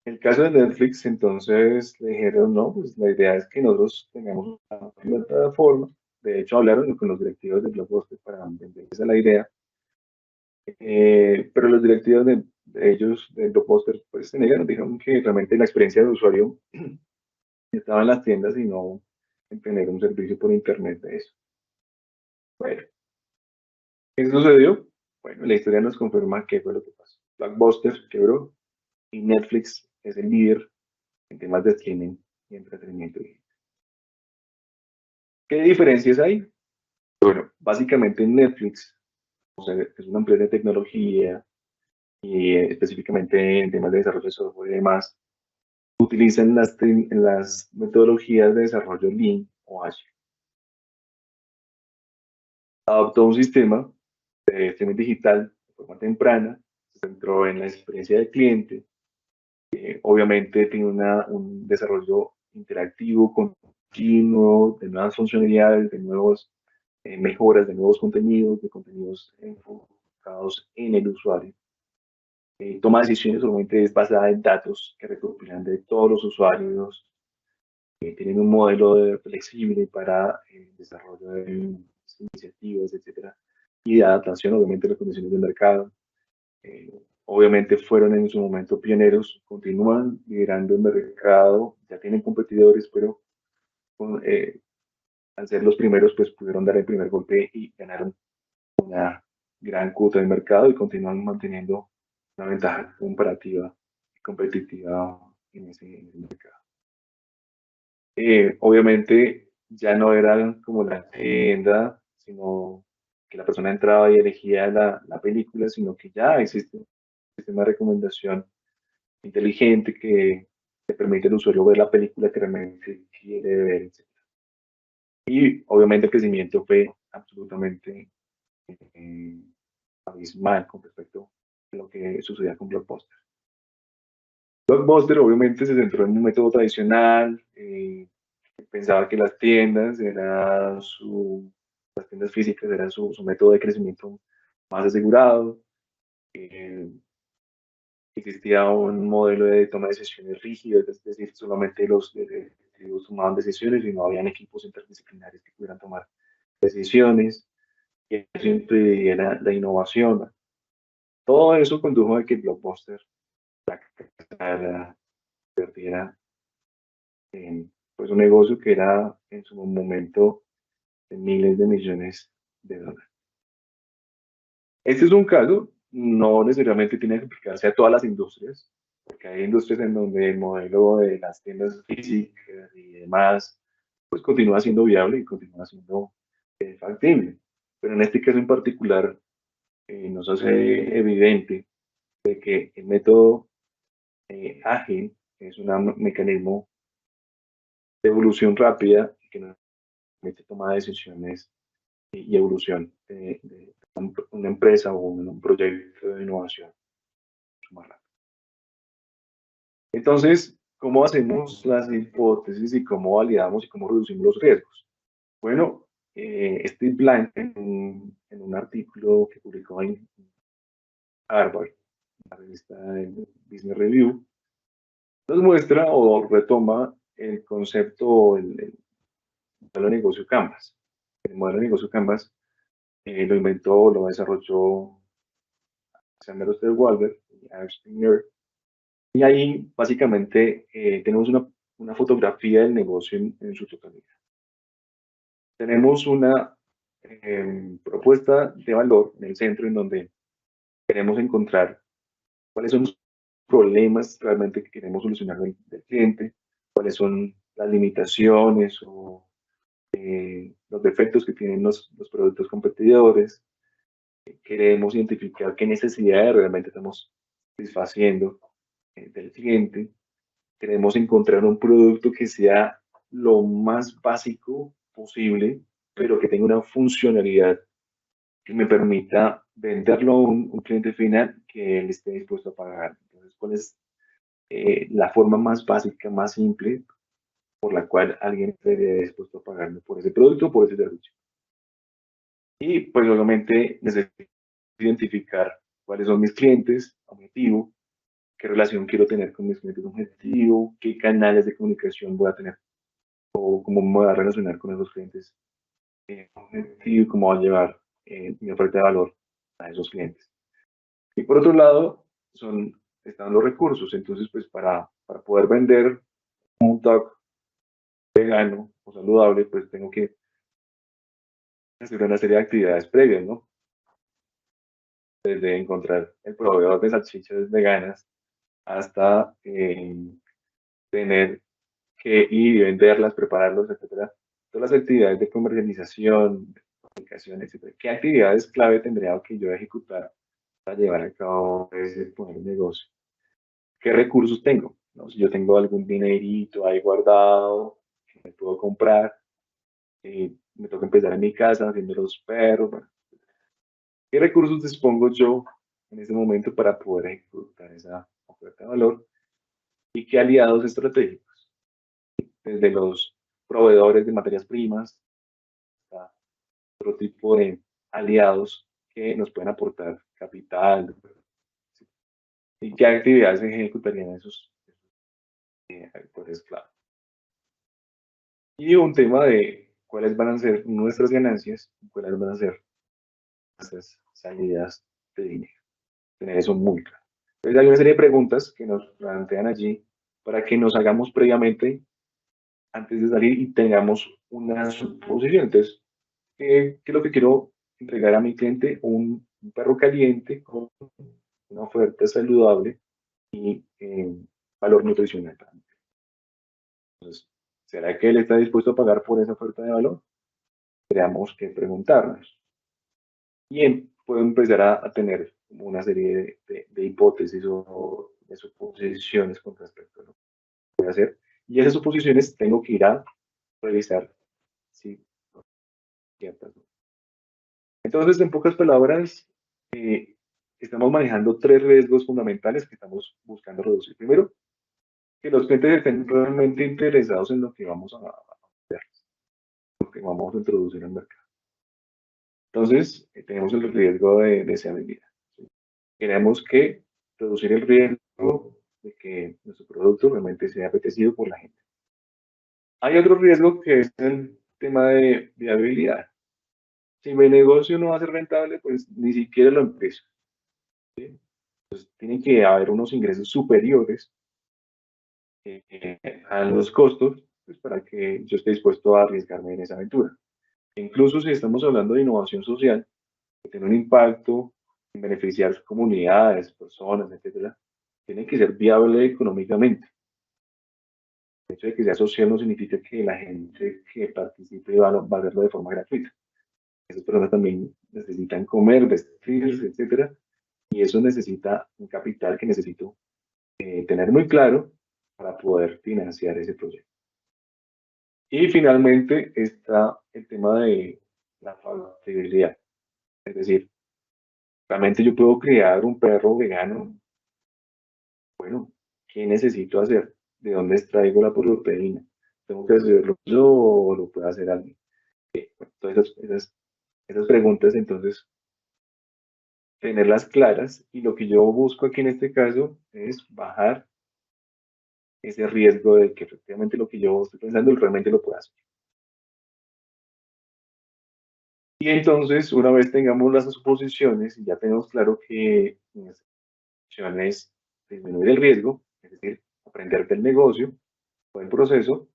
En el caso de Netflix, entonces le dijeron, no, pues la idea es que nosotros tengamos una plataforma de hecho hablaron con los directivos de Blockbuster para venderles a la idea, pero los directivos de ellos, de Blockbuster, pues se negaron, dijeron que realmente la experiencia del usuario estaba en las tiendas y no en tener un servicio por internet de eso. Bueno, ¿qué sucedió? Bueno, la historia nos confirma qué fue lo que pasó. Blockbuster quebró y Netflix es el líder en temas de streaming y entretenimiento. ¿Qué diferencias hay? Bueno, básicamente Netflix, o sea, es una empresa de tecnología y específicamente en temas de desarrollo de software y demás, utilizan las metodologías de desarrollo Lean o Agile. Adoptó un sistema de streaming digital de forma temprana, se centró en la experiencia del cliente, obviamente tiene un desarrollo interactivo, continuo, de nuevas funcionalidades, de nuevos mejoras, de nuevos contenidos, de contenidos enfocados en el usuario. Toma decisiones solamente es basada en datos que recopilan de todos los usuarios, tienen un modelo flexible para el desarrollo de iniciativas, etcétera, y de adaptación, obviamente, a las condiciones del mercado. Obviamente fueron en su momento pioneros, continúan liderando el mercado, ya tienen competidores, pero al ser los primeros, pues pudieron dar el primer golpe y ganaron una gran cuota de mercado y continúan manteniendo una ventaja comparativa y competitiva en ese mercado. Obviamente ya no era como la tienda, sino que la persona entraba y elegía la película, sino que ya existe un sistema de recomendación inteligente que le permite al usuario ver la película que realmente quiere ver, etc. Y obviamente el crecimiento fue absolutamente eh, abismal con respecto a lo que sucedía con Blockbuster. Blockbuster obviamente se centró en un método tradicional, pensaba que las tiendas físicas eran su método de crecimiento más asegurado. Eh, Existía un modelo de toma de decisiones rígido, es decir, solamente los directivos tomaban decisiones y no habían equipos interdisciplinares que pudieran tomar decisiones, y eso impedía la innovación. Todo eso condujo a que Blockbuster fracasara, perdiera pues un negocio que era en su momento de miles de millones de dólares. Este es un caso, no necesariamente tiene que aplicarse a todas las industrias, porque hay industrias en donde el modelo de las tiendas físicas y demás, pues continúa siendo viable y continúa siendo factible. Pero en este caso en particular, nos hace evidente de que el método ágil es un mecanismo de evolución rápida que nos permite tomar decisiones y evolución de una empresa o un proyecto de innovación más rápido. Entonces, ¿cómo hacemos las hipótesis y cómo validamos y cómo reducimos los riesgos? Bueno, Steve Blank en un artículo que publicó en Harvard, la revista de Business Review, nos muestra o retoma el concepto, el modelo de negocio Canvas. El modelo de negocio Canvas lo inventó, lo desarrolló Alexander Osterwalder y Ernst Springer. Y ahí básicamente tenemos una fotografía del negocio en su totalidad. Tenemos una propuesta de valor en el centro en donde queremos encontrar cuáles son los problemas realmente que queremos solucionar del cliente, cuáles son las limitaciones o los defectos que tienen los productos competidores. Queremos identificar qué necesidades realmente estamos satisfaciendo del cliente. Queremos encontrar un producto que sea lo más básico posible, pero que tenga una funcionalidad que me permita venderlo a un cliente final que él esté dispuesto a pagar. Entonces, ¿cuál es la forma más básica, más simple, por la cual alguien estaría dispuesto a pagarme por ese producto o por ese servicio? Y pues obviamente necesito identificar cuáles son mis clientes objetivo, qué relación quiero tener con mis clientes objetivo, qué canales de comunicación voy a tener o cómo me voy a relacionar con esos clientes objetivo y cómo va a llevar mi oferta de valor a esos clientes. Y por otro lado, están los recursos. Entonces, pues para poder vender un talk vegano o saludable, pues tengo que hacer una serie de actividades previas, ¿no? Desde encontrar el proveedor de salchichas veganas hasta tener que ir y venderlas, prepararlos, etcétera. Todas las actividades de comercialización, de comunicación, etcétera. ¿Qué actividades clave tendría que yo ejecutar para llevar a cabo ese negocio? ¿Qué recursos tengo? ¿No? Si yo tengo algún dinerito ahí guardado que me puedo comprar, me toca empezar en mi casa haciendo los perros. Bueno, ¿qué recursos dispongo yo en ese momento para poder ejecutar esa oferta de valor? ¿Y qué aliados estratégicos? Desde los proveedores de materias primas hasta otro tipo de aliados que nos pueden aportar capital. ¿Sí? ¿Y qué actividades se ejecutarían esos actores clave? Y un tema de cuáles van a ser nuestras ganancias y cuáles van a ser nuestras salidas de dinero. Tener eso muy claro. Entonces hay una serie de preguntas que nos plantean allí para que nos hagamos previamente antes de salir y tengamos una suposición. Entonces, ¿qué es lo que quiero entregar a mi cliente? Un perro caliente con una oferta saludable y valor nutricional. Entonces, ¿será que él está dispuesto a pagar por esa oferta de valor? Tenemos que preguntarnos. Y puedo empezar a tener una serie de hipótesis o de suposiciones con respecto a lo que voy a hacer. Y esas suposiciones tengo que ir a revisar si ciertas. Entonces, en pocas palabras, estamos manejando tres riesgos fundamentales que estamos buscando reducir. Primero, que los clientes estén realmente interesados en lo que vamos a hacer, lo que vamos a introducir al mercado. Entonces, tenemos el riesgo de deseabilidad. ¿Sí? Queremos que reducir el riesgo de que nuestro producto realmente sea apetecido por la gente. Hay otro riesgo que es el tema de viabilidad. Si mi negocio no va a ser rentable, pues ni siquiera lo empiezo. ¿Sí? Entonces, tienen que haber unos ingresos superiores a los costos, pues, para que yo esté dispuesto a arriesgarme en esa aventura. Incluso si estamos hablando de innovación social, que tiene un impacto en beneficiar comunidades, personas, etcétera, tiene que ser viable económicamente. El hecho de que sea social no significa que la gente que participe va a hacerlo de forma gratuita. Esas personas también necesitan comer, vestirse, etcétera, y eso necesita un capital que necesito tener muy claro para poder financiar ese proyecto. Y finalmente está el tema de la factibilidad. Es decir, realmente yo puedo criar un perro vegano. Bueno, ¿qué necesito hacer? ¿De dónde extraigo la proteína? ¿Tengo que hacerlo yo o lo puede hacer alguien? Bueno, todas esas preguntas, entonces, tenerlas claras. Y lo que yo busco aquí en este caso es bajar ese riesgo de que efectivamente lo que yo estoy pensando realmente lo pueda hacer. Y entonces, una vez tengamos las suposiciones y ya tenemos claro que nuestra opción es disminuir el riesgo, es decir, aprender del negocio o el proceso,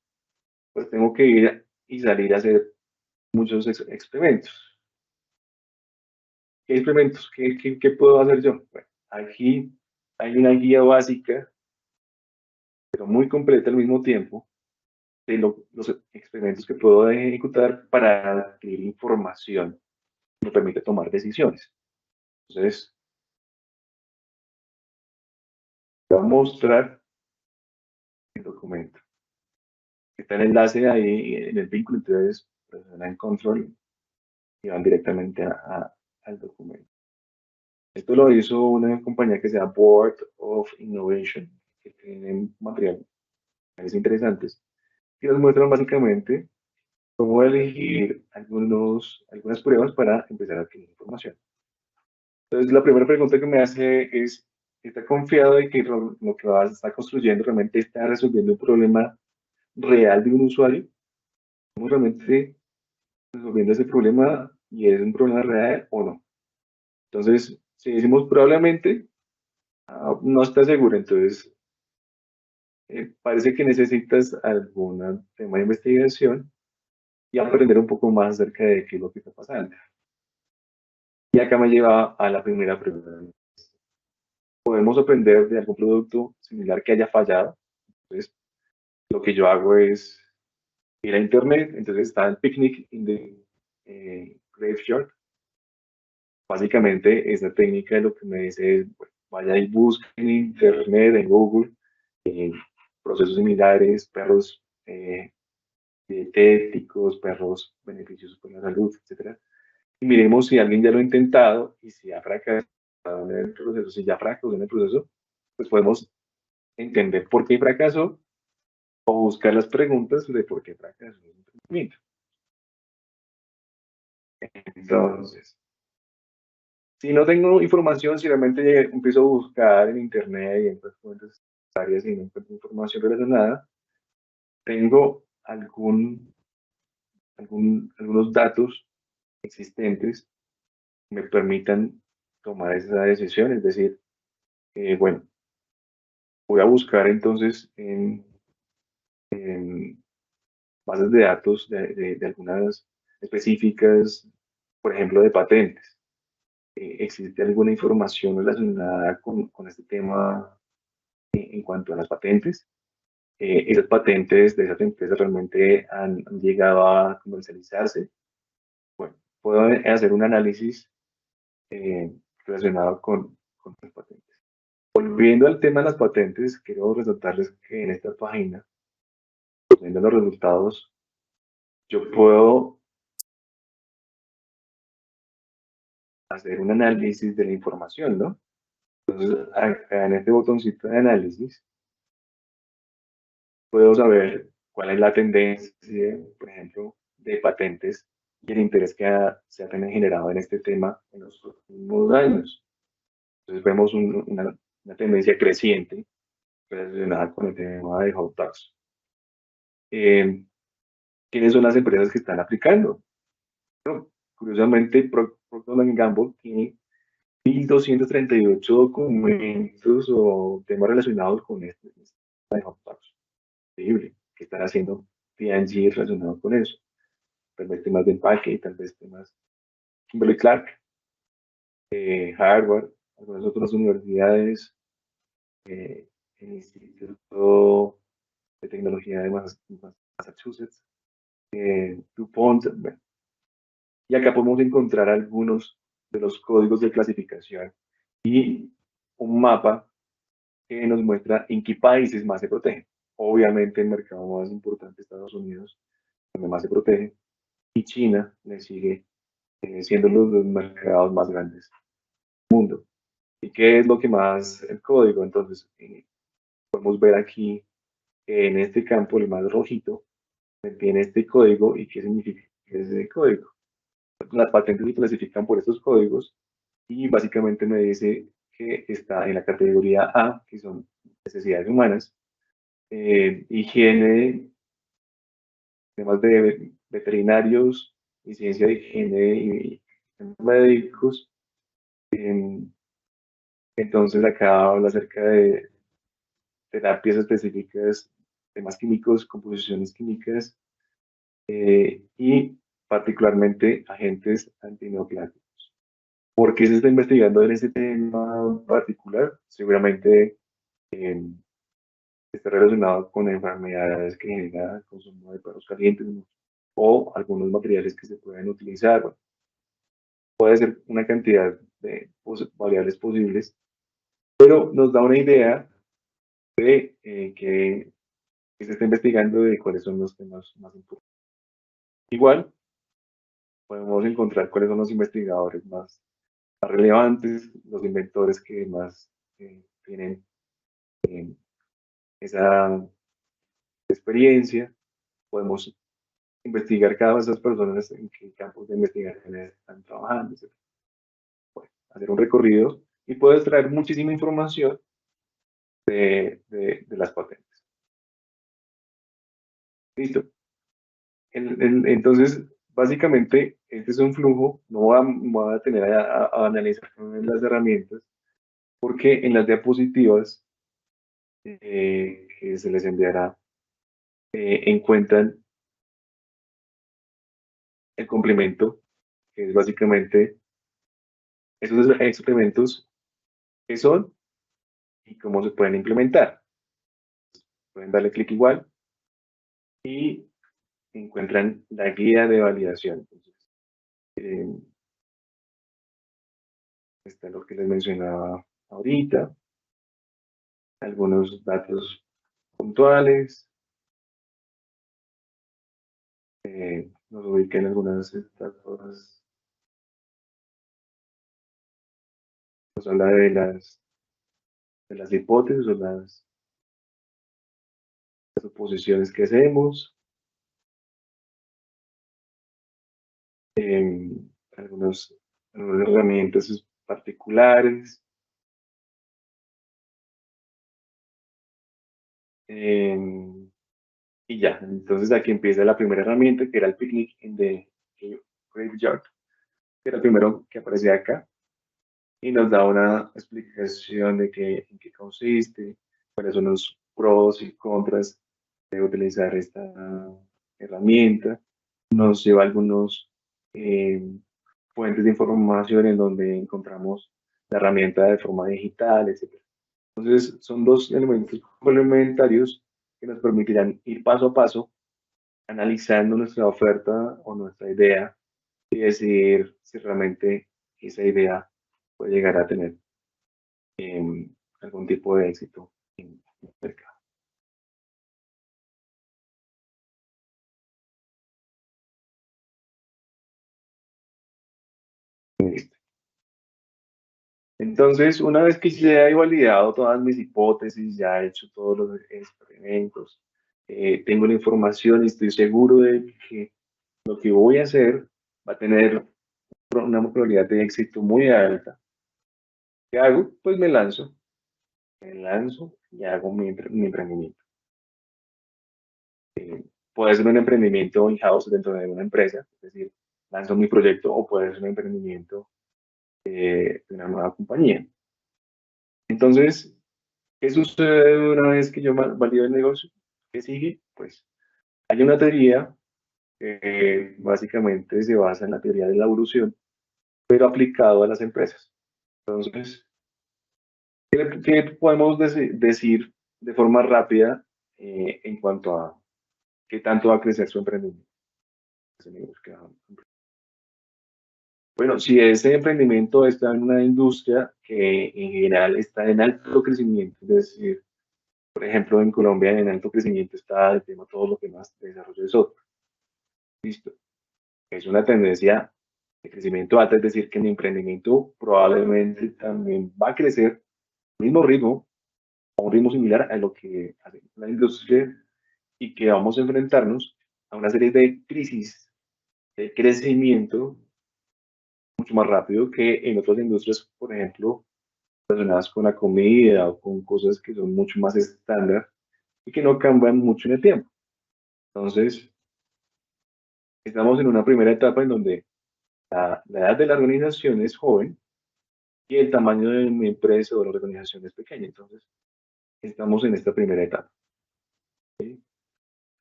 pues tengo que ir y salir a hacer muchos experimentos. ¿Qué experimentos? ¿Qué puedo hacer yo? Bueno, aquí hay una guía básica, pero muy completa al mismo tiempo, de los experimentos que puedo ejecutar para adquirir información que me permite tomar decisiones. Entonces, voy a mostrar el documento. Está el enlace ahí en el vínculo, entonces presionan control y van directamente al documento. Esto lo hizo una compañía que se llama Board of Innovation, que tiene materiales interesantes, y nos muestran básicamente cómo elegir algunas pruebas para empezar a adquirir información. Entonces, la primera pregunta que me hace es, ¿está confiado de que lo que vas a estar construyendo realmente está resolviendo un problema real de un usuario? ¿Cómo realmente resolviendo ese problema y es un problema real o no. Entonces, si decimos probablemente, no está seguro, entonces parece que necesitas algún tema de investigación y aprender un poco más acerca de qué es lo que está pasando. Y acá me lleva a la primera pregunta. ¿Podemos aprender de algún producto similar que haya fallado? Entonces, lo que yo hago es ir a internet, entonces está el Picnic in the Graveyard. Básicamente, esa técnica lo que me dice es, bueno, vaya y busque en internet, en Google, eh, procesos similares, perros dietéticos, perros beneficiosos para la salud, etcétera. Y miremos si alguien ya lo ha intentado y si ha fracasado en el proceso, si ya fracasó en el proceso, pues podemos entender por qué fracasó o buscar las preguntas de por qué fracasó en el emprendimiento. Entonces, si no tengo información, si realmente empiezo a buscar en internet y en otras fuentes áreas y no encuentro información relacionada, tengo algunos datos existentes que me permitan tomar esa decisión, es decir, bueno, voy a buscar entonces en bases de datos de algunas específicas, por ejemplo, de patentes. ¿Existe alguna información relacionada con este tema en cuanto a las patentes? ¿Esas patentes de esas empresas realmente han llegado a comercializarse? Bueno, puedo hacer un análisis eh, relacionado con las patentes. Volviendo al tema de las patentes, quiero resaltarles que en esta página, viendo los resultados, yo puedo hacer un análisis de la información, ¿no? Entonces, acá en este botoncito de análisis, puedo saber cuál es la tendencia, por ejemplo, de patentes y el interés que se ha generado en este tema en los últimos años. Entonces, vemos una tendencia creciente relacionada con el tema de hot dogs. ¿Quiénes son las empresas que están aplicando? Bueno, curiosamente, Procter Gamble tiene 1.238 documentos o temas relacionados con este tema de hot dogs. Increíble, que están haciendo P&G relacionado con eso. Tal vez temas de empaque, tal vez temas Kimberly Clark, Harvard, algunas otras universidades, el Instituto de Tecnología de Massachusetts, DuPont. Bueno, y acá podemos encontrar algunos de los códigos de clasificación y un mapa que nos muestra en qué países más se protegen. Obviamente el mercado más importante, Estados Unidos, donde más se protege, y China le sigue siendo los mercados más grandes del mundo. ¿Y qué es lo que más el código? Entonces, podemos ver aquí que en este campo, el más rojito, tiene este código y qué significa ese código. Las patentes se clasifican por estos códigos y básicamente me dice que está en la categoría A, que son necesidades humanas, higiene, temas de veterinarios y ciencia de higiene y médicos. Entonces acá habla acerca de terapias específicas, temas químicos, composiciones químicas y particularmente agentes antineoplásticos. ¿Por qué se está investigando en este tema particular? Seguramente eh, está relacionado con enfermedades que genera el consumo de perros calientes, ¿no? O algunos materiales que se pueden utilizar. Bueno, puede ser una cantidad de variables posibles, pero nos da una idea de que se está investigando de cuáles son los temas más importantes. Igual, podemos encontrar cuáles son los investigadores más relevantes, los inventores que más tienen eh, esa experiencia. Podemos investigar cada una de esas personas en qué campos de investigación están trabajando, etc. Bueno, hacer un recorrido y puedes traer muchísima información de las patentes. Listo. Entonces, básicamente, este es un flujo, no voy a tener a analizar las herramientas, porque en las diapositivas que se les enviará, encuentran el complemento, que es básicamente esos experimentos que son y cómo se pueden implementar. Pueden darle clic igual y encuentran la guía de validación. Entonces, eh, está lo que les mencionaba ahorita, algunos datos puntuales, nos ubican algunas de estas cosas, nos habla de las hipótesis o las suposiciones que hacemos, algunos, algunas herramientas particulares, y ya. Entonces aquí empieza la primera herramienta, que era el Picnic in the Graveyard, que era el primero que aparecía acá, y nos da una explicación de en qué consiste, cuáles son los pros y contras de utilizar esta herramienta. Nos lleva a algunos eh, fuentes de información en donde encontramos la herramienta de forma digital, etc. Entonces, son dos elementos complementarios que nos permitirán ir paso a paso analizando nuestra oferta o nuestra idea y decidir si realmente esa idea puede llegar a tener algún tipo de éxito en el mercado. Entonces, una vez que ya he validado todas mis hipótesis, ya he hecho todos los experimentos, tengo la información y estoy seguro de que lo que voy a hacer va a tener una probabilidad de éxito muy alta. ¿Qué hago? Pues me lanzo y hago mi emprendimiento. Puede ser un emprendimiento in-house dentro de una empresa, es decir, lanzo mi proyecto, o puede ser un emprendimiento de una nueva compañía. Entonces, ¿qué sucede una vez que yo valido el negocio? ¿Qué sigue? Pues hay una teoría que básicamente se basa en la teoría de la evolución, pero aplicado a las empresas. Entonces, ¿qué podemos decir de forma rápida en cuanto a qué tanto va a crecer su emprendimiento? Bueno, si ese emprendimiento está en una industria que en general está en alto crecimiento, es decir, por ejemplo, en Colombia en alto crecimiento está el tema todo lo que más desarrollo de software. Listo. Es una tendencia de crecimiento alto, es decir, que mi emprendimiento probablemente también va a crecer al mismo ritmo, a un ritmo similar a lo que hace la industria, y que vamos a enfrentarnos a una serie de crisis de crecimiento mucho más rápido que en otras industrias, por ejemplo, relacionadas con la comida o con cosas que son mucho más estándar y que no cambian mucho en el tiempo. Entonces, estamos en una primera etapa en donde la edad de la organización es joven y el tamaño de mi empresa o de la organización es pequeña. Entonces, estamos en esta primera etapa. ¿Sí?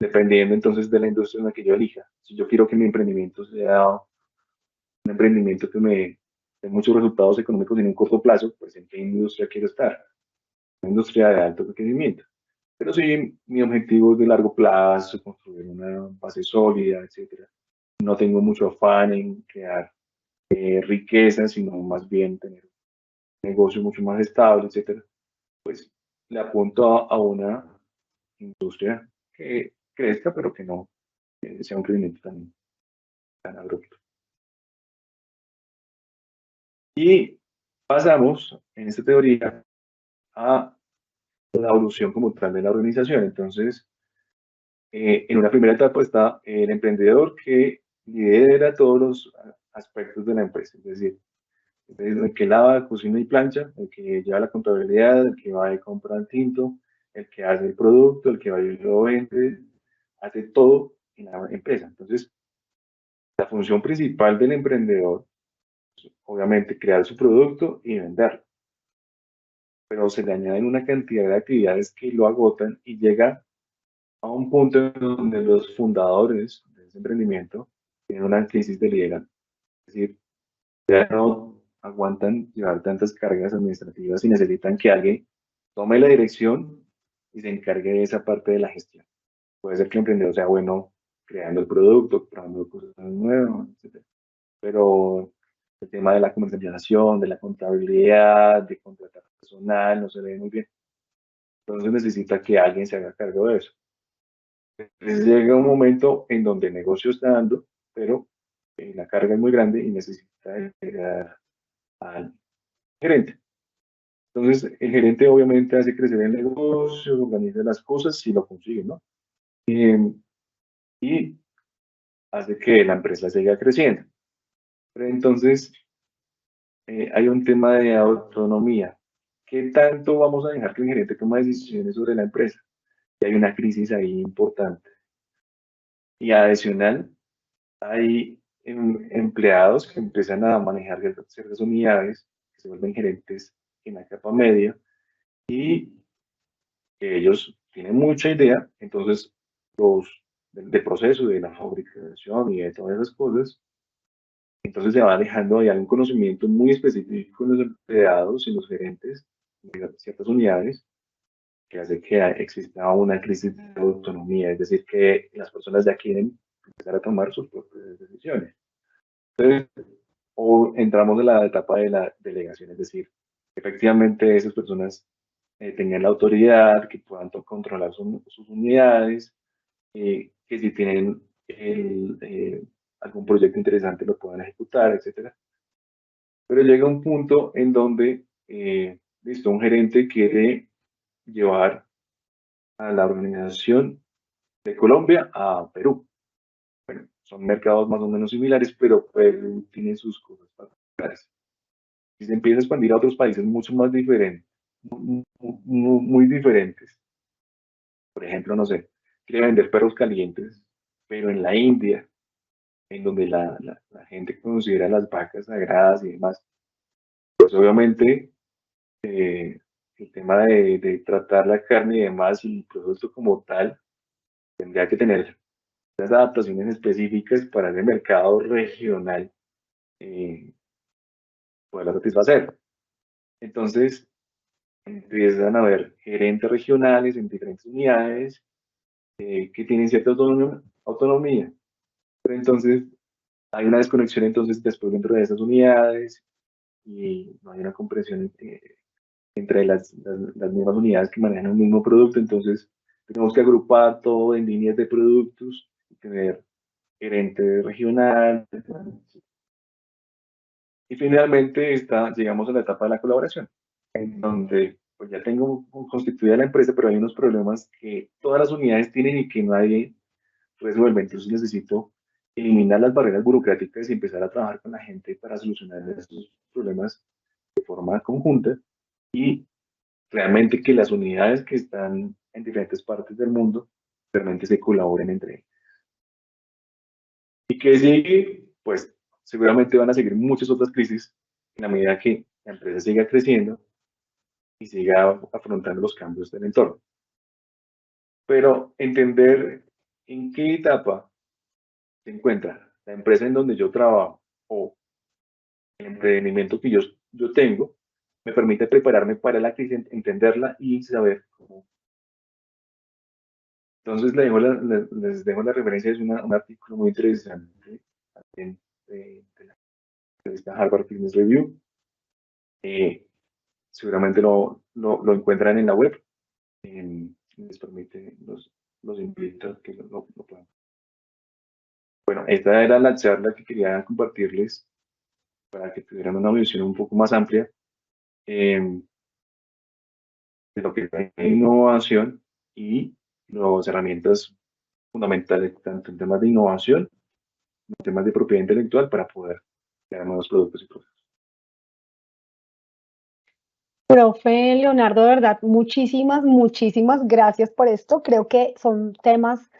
Dependiendo entonces de la industria en la que yo elija. Si yo quiero que mi emprendimiento sea un emprendimiento que me dé muchos resultados económicos en un corto plazo, pues en qué industria quiero estar. Una industria de alto crecimiento. Pero si mi objetivo es de largo plazo, construir una base sólida, etcétera, no tengo mucho afán en crear riqueza, sino más bien tener un negocio mucho más estable, etcétera, pues le apunto a una industria que crezca, pero que no sea un crecimiento tan abrupto. Y pasamos en esta teoría a la evolución como tal de la organización. Entonces, en una primera etapa está el emprendedor que lidera todos los aspectos de la empresa, es decir, el que lava, cocina y plancha, el que lleva la contabilidad, el que va y compra el tinto, el que hace el producto, el que va y lo vende, hace todo en la empresa. Entonces, La función principal del emprendedor, obviamente, crear su producto y venderlo, pero se le añaden una cantidad de actividades que lo agotan y llega a un punto en donde los fundadores de ese emprendimiento tienen una crisis de liderazgo. Es decir, ya no aguantan llevar tantas cargas administrativas y necesitan que alguien tome la dirección y se encargue de esa parte de la gestión. Puede ser que el emprendedor sea bueno creando el producto, probando cosas nuevas, etc. Pero el tema de la comercialización, de la contabilidad, de contratar personal, no se ve muy bien. Entonces necesita que alguien se haga cargo de eso. Entonces llega un momento en donde el negocio está dando, pero la carga es muy grande y necesita llegar al gerente. Entonces, el gerente obviamente hace crecer el negocio, organiza las cosas si lo consigue, ¿no? Y hace que la empresa siga creciendo. Pero entonces, hay un tema de autonomía. ¿Qué tanto vamos a dejar que el gerente tome decisiones sobre la empresa? Y hay una crisis ahí importante. Y adicional, hay empleados que empiezan a manejar ciertas unidades, que se vuelven gerentes en la capa media, y que ellos tienen mucha idea, entonces los del proceso de la fabricación y de todas esas cosas, entonces se va dejando ahí un conocimiento muy específico en los empleados y los gerentes de ciertas unidades que hace que exista una crisis de autonomía, es decir, que las personas ya quieren empezar a tomar sus propias decisiones. Entonces, o entramos en la etapa de la delegación, es decir, efectivamente esas personas tengan la autoridad, que puedan controlar sus unidades, que si tienen algún proyecto interesante lo puedan ejecutar, etcétera. Pero llega un punto en donde, listo, un gerente quiere llevar a la organización de Colombia a Perú. Bueno, son mercados más o menos similares, pero Perú tiene sus cosas particulares. Y se empieza a expandir a otros países mucho más diferentes, muy diferentes. Por ejemplo, no sé, quiere vender perros calientes, pero en la India, en donde la gente considera las vacas sagradas y demás, pues obviamente el tema de tratar la carne y demás y el producto como tal tendría que tener unas adaptaciones específicas para el mercado regional eh, poderla satisfacer. Entonces empiezan a haber gerentes regionales en diferentes unidades que tienen cierta autonomía. Pero entonces hay una desconexión entonces después dentro de esas unidades y no hay una comprensión entre las mismas unidades que manejan el mismo producto. Entonces tenemos que agrupar todo en líneas de productos y tener gerente regional. Y finalmente llegamos a la etapa de la colaboración, en donde pues ya tengo constituida la empresa, pero hay unos problemas que todas las unidades tienen y que nadie resuelve. Entonces necesito eliminar las barreras burocráticas y empezar a trabajar con la gente para solucionar esos problemas de forma conjunta y realmente que las unidades que están en diferentes partes del mundo realmente se colaboren entre ellas. Y que sigue, pues seguramente van a seguir muchas otras crisis en la medida que la empresa siga creciendo y siga afrontando los cambios del entorno. Pero entender en qué etapa se encuentra la empresa en donde yo trabajo o el emprendimiento que yo tengo, me permite prepararme para la crisis, entenderla y saber cómo. Entonces les dejo la referencia, es un artículo muy interesante de la revista Harvard Business Review. Seguramente lo encuentran en la web. Les permite, los invito a que lo puedan. Bueno, esta era la charla que quería compartirles para que tuvieran una visión un poco más amplia de lo que es la innovación y las herramientas fundamentales, tanto en temas de innovación, como en temas de propiedad intelectual, para poder crear nuevos productos y procesos. Profe Leonardo, de verdad, muchísimas gracias por esto. Creo que son temas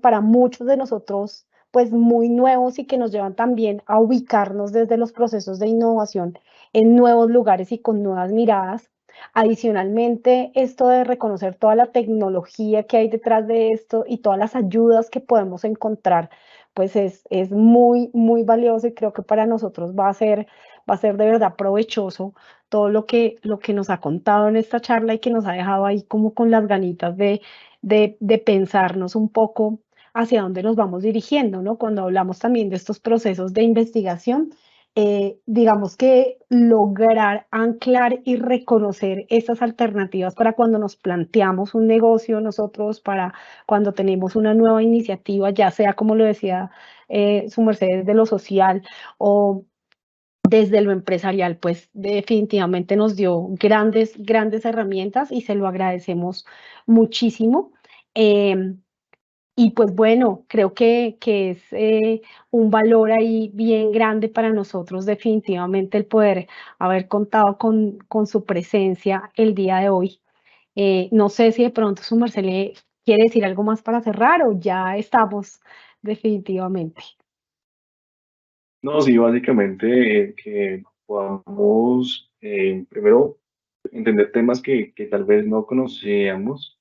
para muchos de nosotros pues muy nuevos y que nos llevan también a ubicarnos desde los procesos de innovación en nuevos lugares y con nuevas miradas. Adicionalmente, esto de reconocer toda la tecnología que hay detrás de esto y todas las ayudas que podemos encontrar, pues es muy, muy valioso y creo que para nosotros va a ser de verdad provechoso todo lo que nos ha contado en esta charla y que nos ha dejado ahí como con las ganitas de pensarnos un poco hacia dónde nos vamos dirigiendo, ¿no? Cuando hablamos también de estos procesos de investigación, digamos que lograr anclar y reconocer esas alternativas para cuando nos planteamos un negocio nosotros, para cuando tenemos una nueva iniciativa, ya sea como lo decía su merced de lo social o desde lo empresarial, pues definitivamente nos dio grandes herramientas y se lo agradecemos muchísimo. Y pues bueno, creo que es un valor ahí bien grande para nosotros definitivamente el poder haber contado con su presencia el día de hoy. No sé si de pronto su merced le quiere decir algo más para cerrar o ya estamos definitivamente. No, sí, básicamente que podamos primero entender temas que tal vez no conocíamos,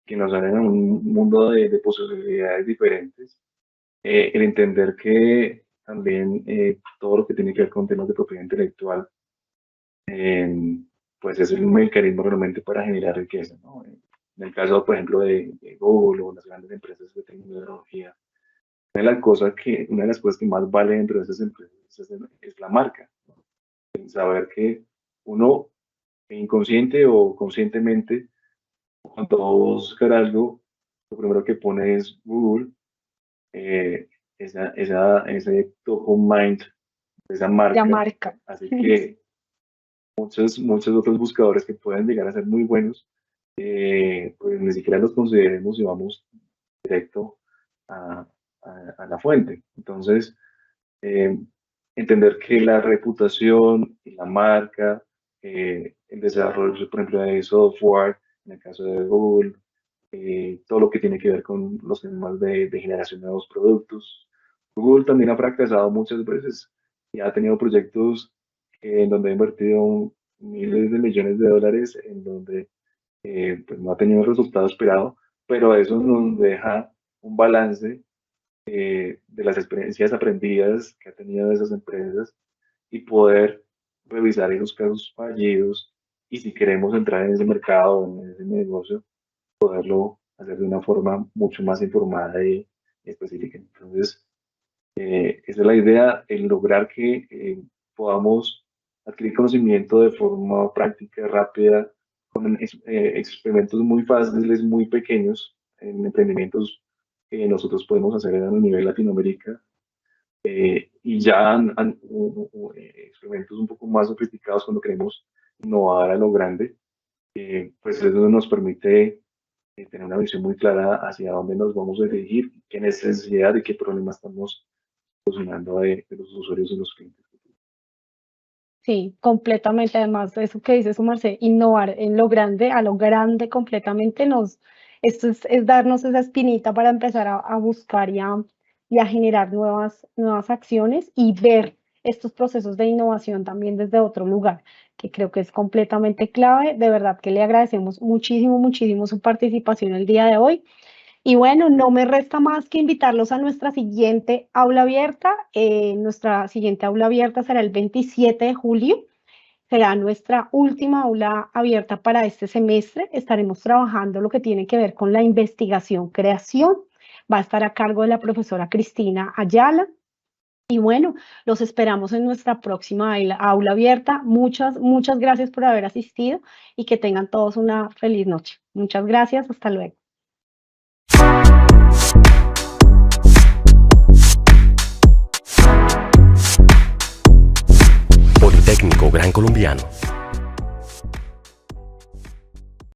que nos abren a un mundo de posibilidades diferentes. El entender que también todo lo que tiene que ver con temas de propiedad intelectual, pues es un mecanismo realmente para generar riqueza, ¿no? En el caso, por ejemplo, de Google o las grandes empresas de tecnología, una de las cosas que más vale dentro de esas empresas es la marca, ¿no? El saber que uno inconsciente o conscientemente, cuando buscar algo, lo primero que pone es Google, eh, ese top of mind de esa La marca. marca. Así que muchos otros buscadores que pueden llegar a ser muy buenos, pues ni siquiera los consideremos y vamos directo a, a la fuente. Entonces, eh, entender que la reputación y la marca, el desarrollo, por ejemplo, de software, en el caso de Google, todo lo que tiene que ver con los temas de generación de nuevos productos. Google también ha fracasado muchas veces y ha tenido proyectos en donde ha invertido miles de millones de dólares, en donde pues no ha tenido el resultado esperado, pero eso nos deja un balance de las experiencias aprendidas que ha tenido de esas empresas y poder revisar esos casos fallidos y si queremos entrar en ese mercado, en ese negocio, poderlo hacer de una forma mucho más informada y específica. Entonces, esa es la idea, el lograr que podamos adquirir conocimiento de forma práctica, rápida, con experimentos muy fáciles, muy pequeños, en emprendimientos que nosotros podemos hacer a nivel Latinoamérica, y ya experimentos un poco más sofisticados cuando queremos innovar a lo grande, pues eso nos permite tener una visión muy clara hacia dónde nos vamos a dirigir, qué necesidad y qué problema estamos solucionando de los usuarios y los clientes. Sí, completamente. Además, eso que dice su merced, innovar en lo grande, a lo grande completamente, esto es darnos esa espinita para empezar a buscar y a generar nuevas acciones y ver estos procesos de innovación también desde otro lugar, que creo que es completamente clave. De verdad que le agradecemos muchísimo su participación el día de hoy. Y bueno, no me resta más que invitarlos a nuestra siguiente aula abierta. Nuestra siguiente aula abierta será el 27 de julio. Será nuestra última aula abierta para este semestre. Estaremos trabajando lo que tiene que ver con la investigación, creación. Va a estar a cargo de la profesora Cristina Ayala. Y bueno, los esperamos en nuestra próxima aula abierta. Muchas gracias por haber asistido y que tengan todos una feliz noche. Muchas gracias. Hasta luego. Politécnico Gran Colombiano.